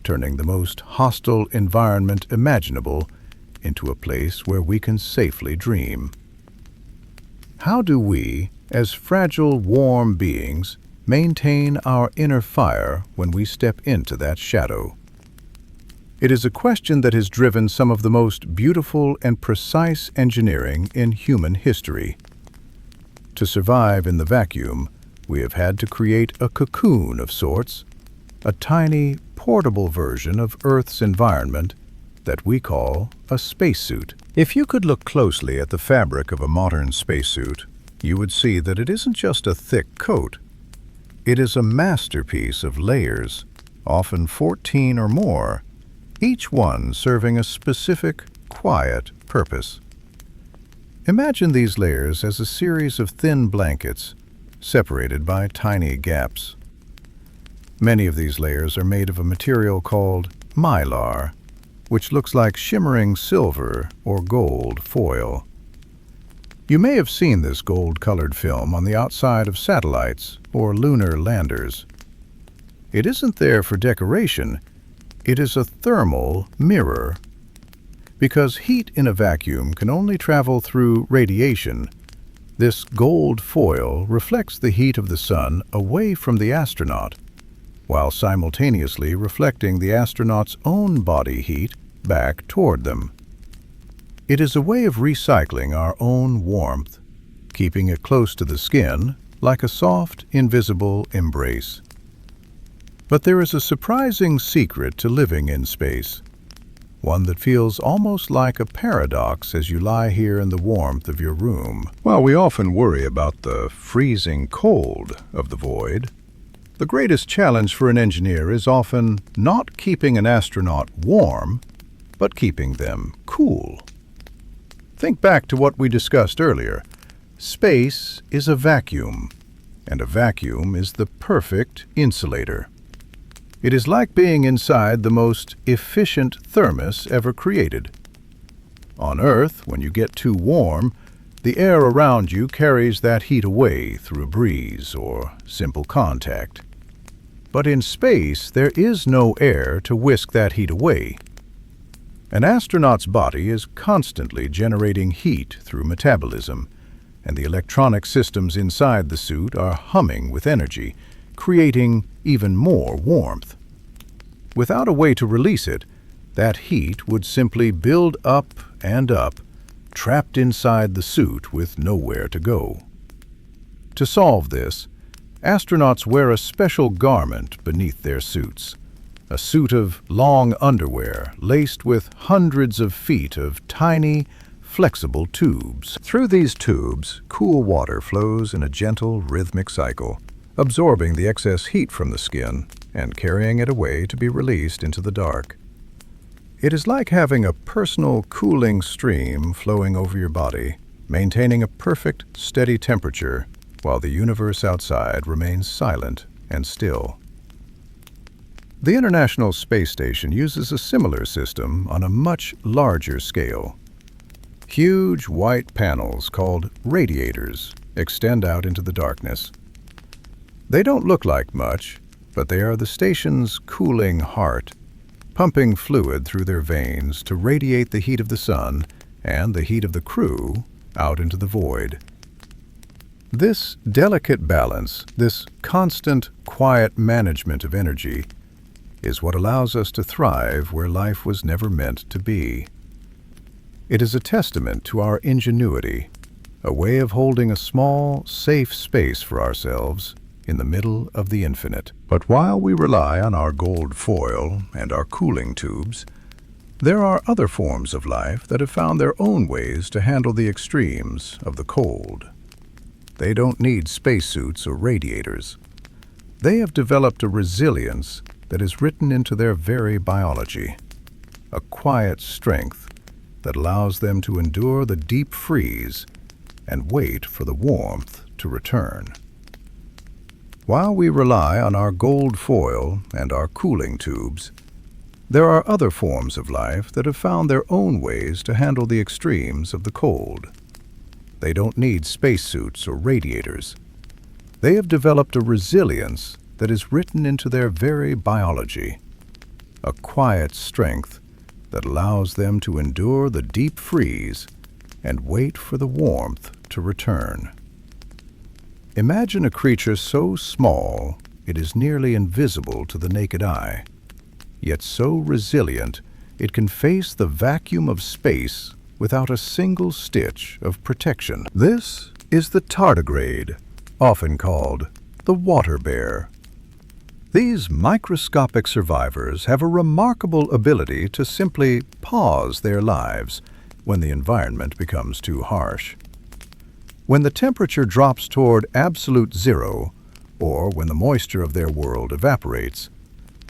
turning the most hostile environment imaginable into a place where we can safely dream. How do we, as fragile, warm beings, maintain our inner fire when we step into that shadow? It is a question that has driven some of the most beautiful and precise engineering in human history. To survive in the vacuum, we have had to create a cocoon of sorts, a tiny, portable version of Earth's environment that we call a spacesuit. If you could look closely at the fabric of a modern spacesuit, you would see that it isn't just a thick coat. It is a masterpiece of layers, often 14 or more, each one serving a specific, quiet purpose. Imagine these layers as a series of thin blankets, separated by tiny gaps. Many of these layers are made of a material called mylar, which looks like shimmering silver or gold foil. You may have seen this gold-colored film on the outside of satellites or lunar landers. It isn't there for decoration. It is a thermal mirror. Because heat in a vacuum can only travel through radiation, this gold foil reflects the heat of the sun away from the astronaut, while simultaneously reflecting the astronaut's own body heat back toward them. It is a way of recycling our own warmth, keeping it close to the skin like a soft, invisible embrace. But there is a surprising secret to living in space, one that feels almost like a paradox as you lie here in the warmth of your room. While we often worry about the freezing cold of the void, the greatest challenge for an engineer is often not keeping an astronaut warm, but keeping them cool. Think back to what we discussed earlier. Space is a vacuum, and a vacuum is the perfect insulator. It is like being inside the most efficient thermos ever created. On Earth, when you get too warm, the air around you carries that heat away through a breeze or simple contact. But in space, there is no air to whisk that heat away. An astronaut's body is constantly generating heat through metabolism, and the electronic systems inside the suit are humming with energy, creating even more warmth. Without a way to release it, that heat would simply build up and up, trapped inside the suit with nowhere to go. To solve this, astronauts wear a special garment beneath their suits, a suit of long underwear laced with hundreds of feet of tiny, flexible tubes. Through these tubes, cool water flows in a gentle, rhythmic cycle, absorbing the excess heat from the skin and carrying it away to be released into the dark. It is like having a personal cooling stream flowing over your body, maintaining a perfect, steady temperature while the universe outside remains silent and still. The International Space Station uses a similar system on a much larger scale. Huge white panels called radiators extend out into the darkness. They don't look like much, but they are the station's cooling heart, pumping fluid through their veins to radiate the heat of the sun and the heat of the crew out into the void. This delicate balance, this constant, quiet management of energy, is what allows us to thrive where life was never meant to be. It is a testament to our ingenuity, a way of holding a small, safe space for ourselves in the middle of the infinite. But while we rely on our gold foil and our cooling tubes, there are other forms of life that have found their own ways to handle the extremes of the cold. They don't need spacesuits or radiators. They have developed a resilience that is written into their very biology, a quiet strength that allows them to endure the deep freeze and wait for the warmth to return. While we rely on our gold foil and our cooling tubes, there are other forms of life that have found their own ways to handle the extremes of the cold. They don't need spacesuits or radiators. They have developed a resilience that is written into their very biology, a quiet strength that allows them to endure the deep freeze and wait for the warmth to return. Imagine a creature so small it is nearly invisible to the naked eye, yet so resilient it can face the vacuum of space without a single stitch of protection. This is the tardigrade, often called the water bear. These microscopic survivors have a remarkable ability to simply pause their lives when the environment becomes too harsh. When the temperature drops toward absolute zero, or when the moisture of their world evaporates,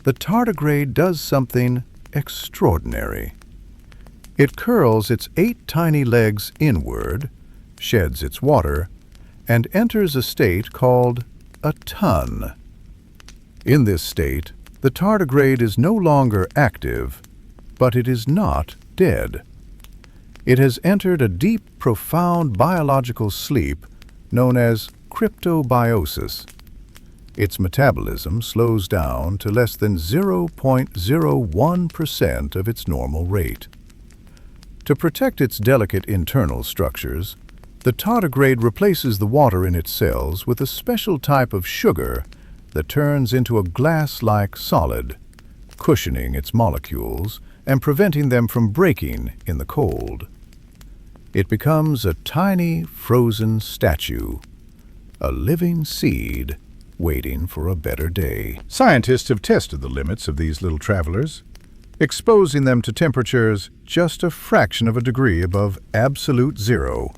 the tardigrade does something extraordinary. It curls its 8 tiny legs inward, sheds its water, and enters a state called a ton. In this state, the tardigrade is no longer active, but it is not dead. It has entered a deep, profound biological sleep known as cryptobiosis. Its metabolism slows down to less than 0.01% of its normal rate. To protect its delicate internal structures, the tardigrade replaces the water in its cells with a special type of sugar that turns into a glass-like solid, cushioning its molecules and preventing them from breaking in the cold. It becomes a tiny, frozen statue, a living seed waiting for a better day. Scientists have tested the limits of these little travelers, exposing them to temperatures just a fraction of a degree above absolute zero,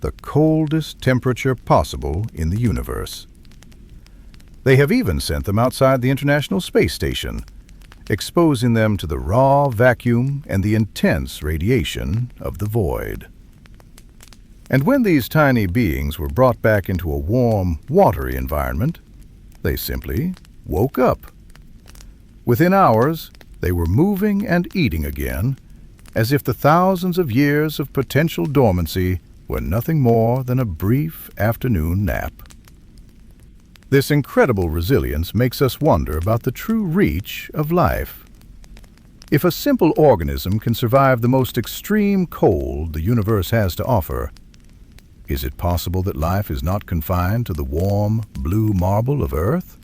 the coldest temperature possible in the universe. They have even sent them outside the International Space Station, exposing them to the raw vacuum and the intense radiation of the void. And when these tiny beings were brought back into a warm, watery environment, they simply woke up. Within hours, they were moving and eating again, as if the thousands of years of potential dormancy were nothing more than a brief afternoon nap. This incredible resilience makes us wonder about the true reach of life. If a simple organism can survive the most extreme cold the universe has to offer, is it possible that life is not confined to the warm, blue marble of Earth?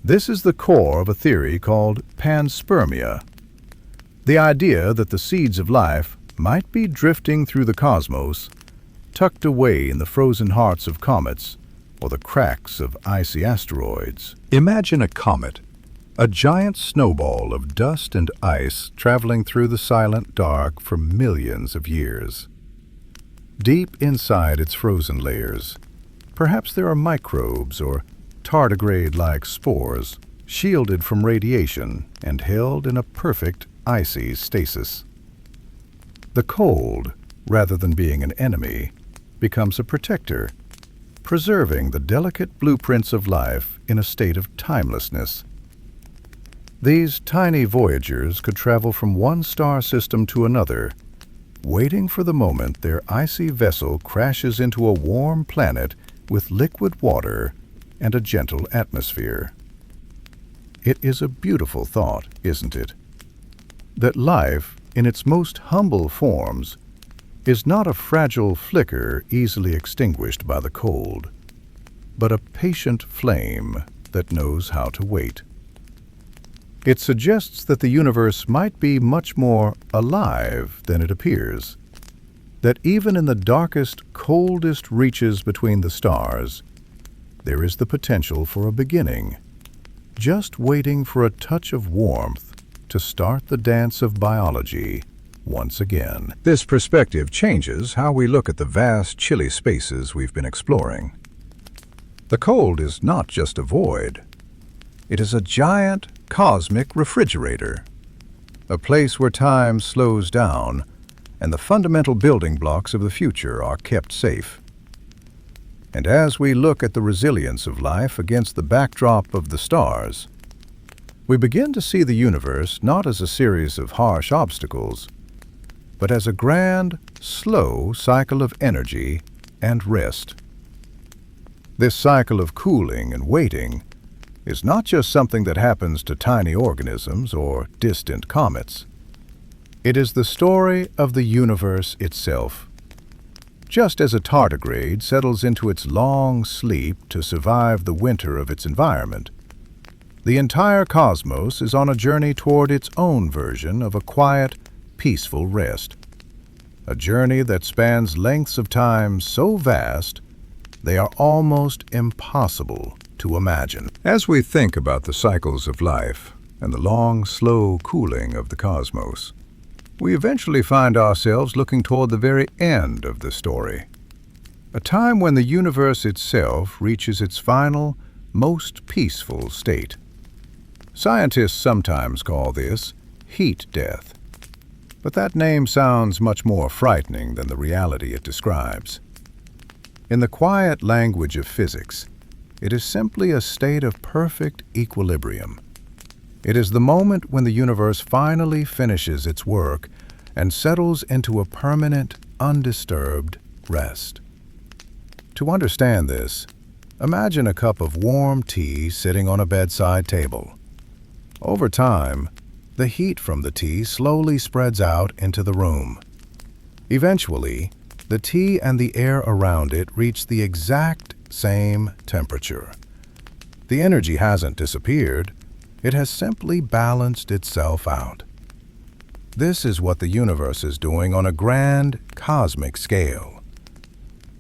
This is the core of a theory called panspermia, the idea that the seeds of life might be drifting through the cosmos, tucked away in the frozen hearts of comets or the cracks of icy asteroids. Imagine a comet, a giant snowball of dust and ice traveling through the silent dark for millions of years. Deep inside its frozen layers, perhaps there are microbes or tardigrade-like spores, shielded from radiation and held in a perfect icy stasis. The cold, rather than being an enemy, becomes a protector, preserving the delicate blueprints of life in a state of timelessness. These tiny voyagers could travel from one star system to another, waiting for the moment their icy vessel crashes into a warm planet with liquid water and a gentle atmosphere. It is a beautiful thought, isn't it? That life, in its most humble forms, is not a fragile flicker easily extinguished by the cold, but a patient flame that knows how to wait. It suggests that the universe might be much more alive than it appears, that even in the darkest, coldest reaches between the stars, there is the potential for a beginning, just waiting for a touch of warmth to start the dance of biology once again. This perspective changes how we look at the vast, chilly spaces we've been exploring. The cold is not just a void. It is a giant, cosmic refrigerator, a place where time slows down and the fundamental building blocks of the future are kept safe. And as we look at the resilience of life against the backdrop of the stars, we begin to see the universe not as a series of harsh obstacles, but as a grand, slow cycle of energy and rest. This cycle of cooling and waiting is not just something that happens to tiny organisms or distant comets. It is the story of the universe itself. Just as a tardigrade settles into its long sleep to survive the winter of its environment, The entire cosmos is on a journey toward its own version of a quiet, peaceful rest. A journey that spans lengths of time so vast they are almost impossible to imagine. As we think about the cycles of life and the long, slow cooling of the cosmos, we eventually find ourselves looking toward the very end of the story. A time when the universe itself reaches its final, most peaceful state. Scientists sometimes call this heat death, but that name sounds much more frightening than the reality it describes. In the quiet language of physics, it is simply a state of perfect equilibrium. It is the moment when the universe finally finishes its work and settles into a permanent, undisturbed rest. To understand this, imagine a cup of warm tea sitting on a bedside table. Over time, the heat from the tea slowly spreads out into the room. Eventually, the tea and the air around it reach the exact same temperature. The energy hasn't disappeared, it has simply balanced itself out. This is what the universe is doing on a grand, cosmic scale.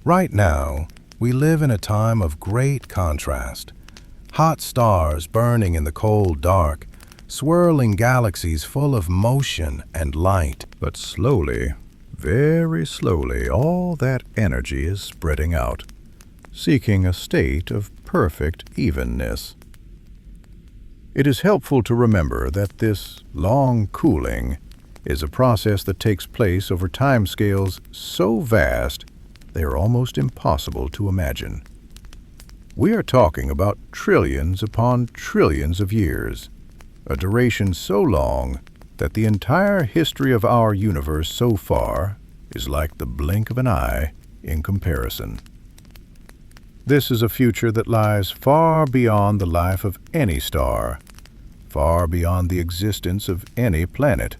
Right now, we live in a time of great contrast. Hot stars burning in the cold dark, swirling galaxies full of motion and light. But slowly, very slowly, all that energy is spreading out, seeking a state of perfect evenness. It is helpful to remember that this long cooling is a process that takes place over timescales so vast they are almost impossible to imagine. We are talking about trillions upon trillions of years, a duration so long that the entire history of our universe so far is like the blink of an eye in comparison. This is a future that lies far beyond the life of any star, far beyond the existence of any planet.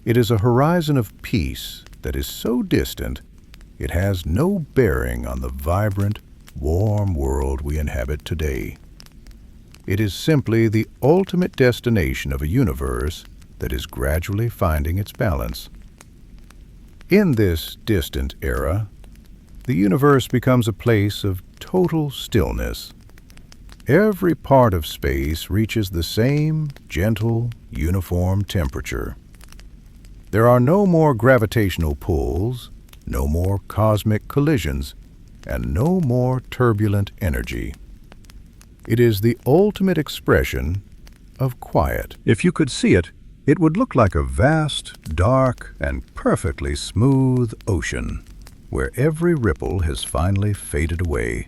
It is a horizon of peace that is so distant it has no bearing on the vibrant, warm world we inhabit today. It is simply the ultimate destination of a universe that is gradually finding its balance. In this distant era, the universe becomes a place of total stillness. Every part of space reaches the same gentle, uniform temperature. There are no more gravitational pulls, no more cosmic collisions, and no more turbulent energy. It is the ultimate expression of quiet. If you could see it, it would look like a vast, dark, and perfectly smooth ocean, where every ripple has finally faded away.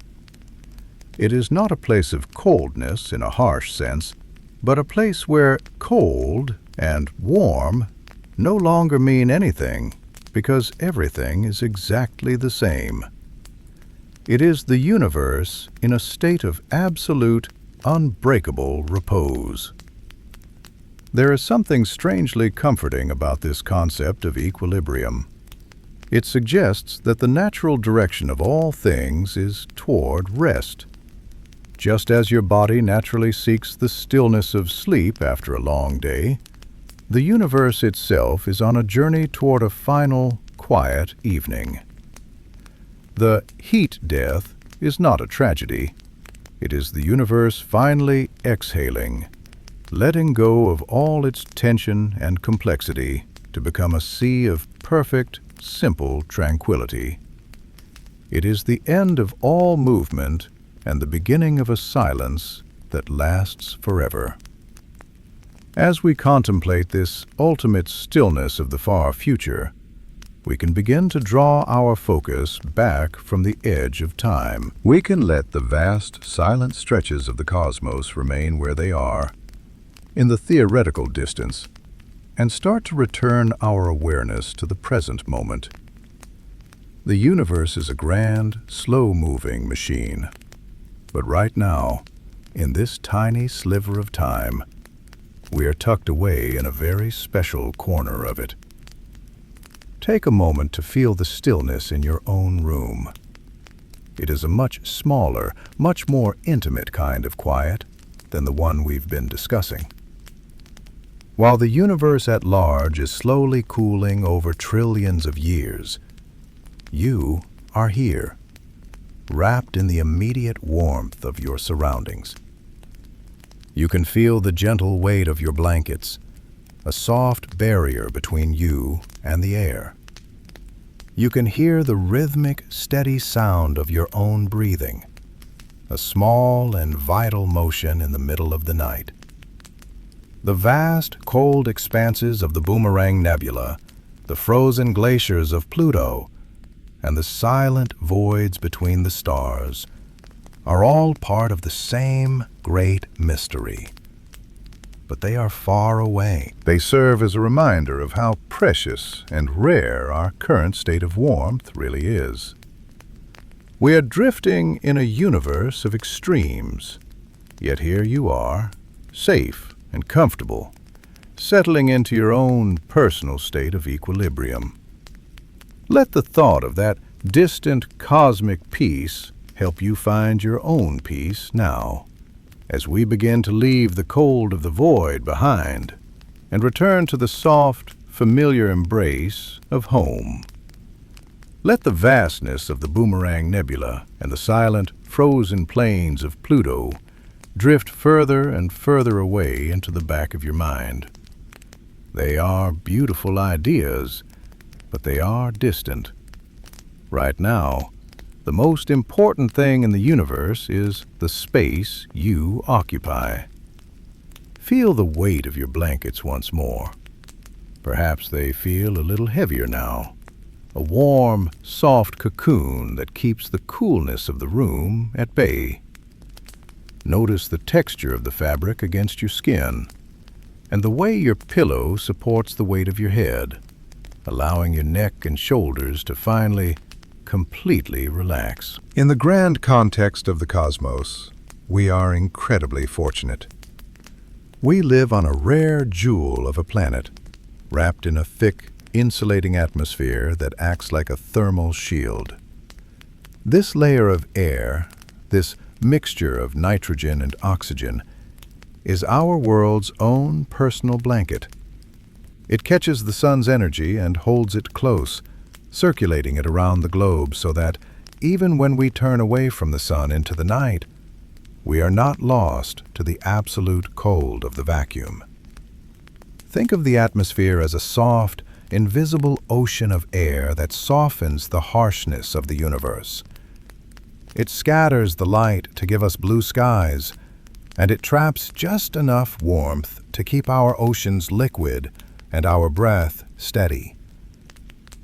It is not a place of coldness in a harsh sense, but a place where cold and warm no longer mean anything, because everything is exactly the same. It is the universe in a state of absolute, unbreakable repose. There is something strangely comforting about this concept of equilibrium. It suggests that the natural direction of all things is toward rest. Just as your body naturally seeks the stillness of sleep after a long day, the universe itself is on a journey toward a final, quiet evening. The heat death is not a tragedy. It is the universe finally exhaling, letting go of all its tension and complexity to become a sea of perfect, simple tranquility. It is the end of all movement and the beginning of a silence that lasts forever. As we contemplate this ultimate stillness of the far future, we can begin to draw our focus back from the edge of time. We can let the vast, silent stretches of the cosmos remain where they are, in the theoretical distance, and start to return our awareness to the present moment. The universe is a grand, slow-moving machine. But right now, in this tiny sliver of time, we are tucked away in a very special corner of it. Take a moment to feel the stillness in your own room. It is a much smaller, much more intimate kind of quiet, than the one we've been discussing. While the universe at large is slowly cooling over trillions of years, you are here, wrapped in the immediate warmth of your surroundings. You can feel the gentle weight of your blankets, a soft barrier between you and the air. You can hear the rhythmic, steady sound of your own breathing, a small and vital motion in the middle of the night. The vast, cold expanses of the Boomerang Nebula, the frozen glaciers of Pluto, and the silent voids between the stars are all part of the same great mystery. But they are far away. They serve as a reminder of how precious and rare our current state of warmth really is. We are drifting in a universe of extremes, yet here you are, safe and comfortable, settling into your own personal state of equilibrium. Let the thought of that distant cosmic peace help you find your own peace now, as we begin to leave the cold of the void behind and return to the soft, familiar embrace of home. Let the vastness of the Boomerang Nebula and the silent, frozen plains of Pluto drift further and further away into the back of your mind. They are beautiful ideas, but they are distant. Right now, the most important thing in the universe is the space you occupy. Feel the weight of your blankets once more. Perhaps they feel a little heavier now. A warm, soft cocoon that keeps the coolness of the room at bay. Notice the texture of the fabric against your skin, and the way your pillow supports the weight of your head, allowing your neck and shoulders to finally, completely relax. In the grand context of the cosmos, we are incredibly fortunate. We live on a rare jewel of a planet, wrapped in a thick, insulating atmosphere that acts like a thermal shield. This layer of air, this mixture of nitrogen and oxygen, is our world's own personal blanket. It catches the sun's energy and holds it close, circulating it around the globe so that, even when we turn away from the sun into the night, we are not lost to the absolute cold of the vacuum. Think of the atmosphere as a soft, invisible ocean of air that softens the harshness of the universe. It scatters the light to give us blue skies, and it traps just enough warmth to keep our oceans liquid and our breath steady.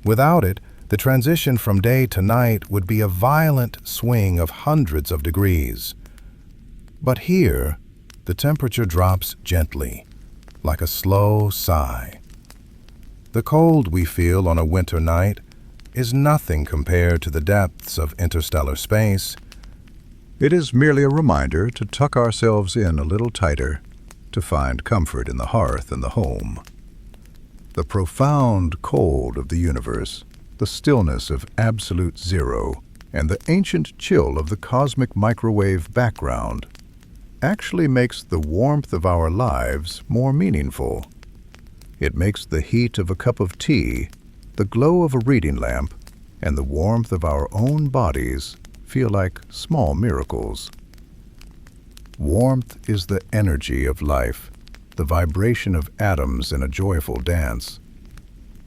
Without it, the transition from day to night would be a violent swing of hundreds of degrees. But here, the temperature drops gently, like a slow sigh. The cold we feel on a winter night is nothing compared to the depths of interstellar space. It is merely a reminder to tuck ourselves in a little tighter, to find comfort in the hearth and the home. The profound cold of the universe, the stillness of absolute zero, and the ancient chill of the cosmic microwave background actually makes the warmth of our lives more meaningful. It makes the heat of a cup of tea, the glow of a reading lamp, and the warmth of our own bodies feel like small miracles. Warmth is the energy of life, the vibration of atoms in a joyful dance.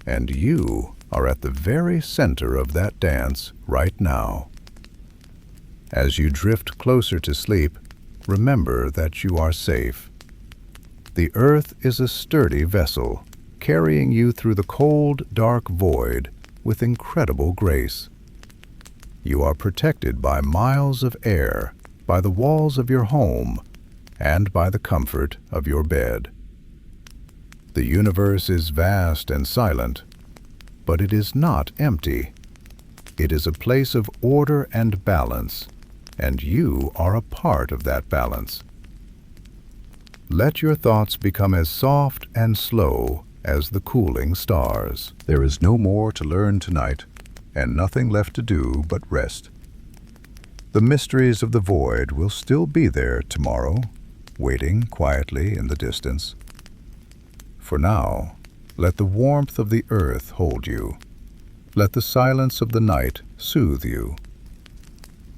And you are at the very center of that dance right now. As you drift closer to sleep, remember that you are safe. The earth is a sturdy vessel, carrying you through the cold, dark void with incredible grace. You are protected by miles of air, by the walls of your home, and by the comfort of your bed. The universe is vast and silent, but it is not empty. It is a place of order and balance, and you are a part of that balance. Let your thoughts become as soft and slow as the cooling stars. There is no more to learn tonight, and nothing left to do but rest. The mysteries of the void will still be there tomorrow, waiting quietly in the distance. For now, let the warmth of the earth hold you. Let the silence of the night soothe you.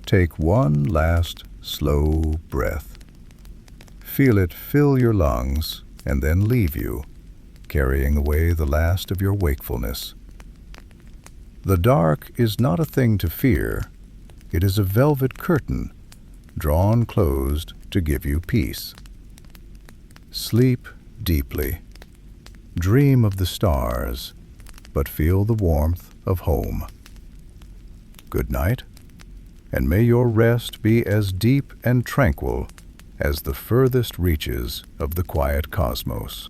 Take one last slow breath. Feel it fill your lungs and then leave you, carrying away the last of your wakefulness. The dark is not a thing to fear. It is a velvet curtain, drawn closed to give you peace. Sleep deeply. Dream of the stars, but feel the warmth of home. Good night, and may your rest be as deep and tranquil as the furthest reaches of the quiet cosmos.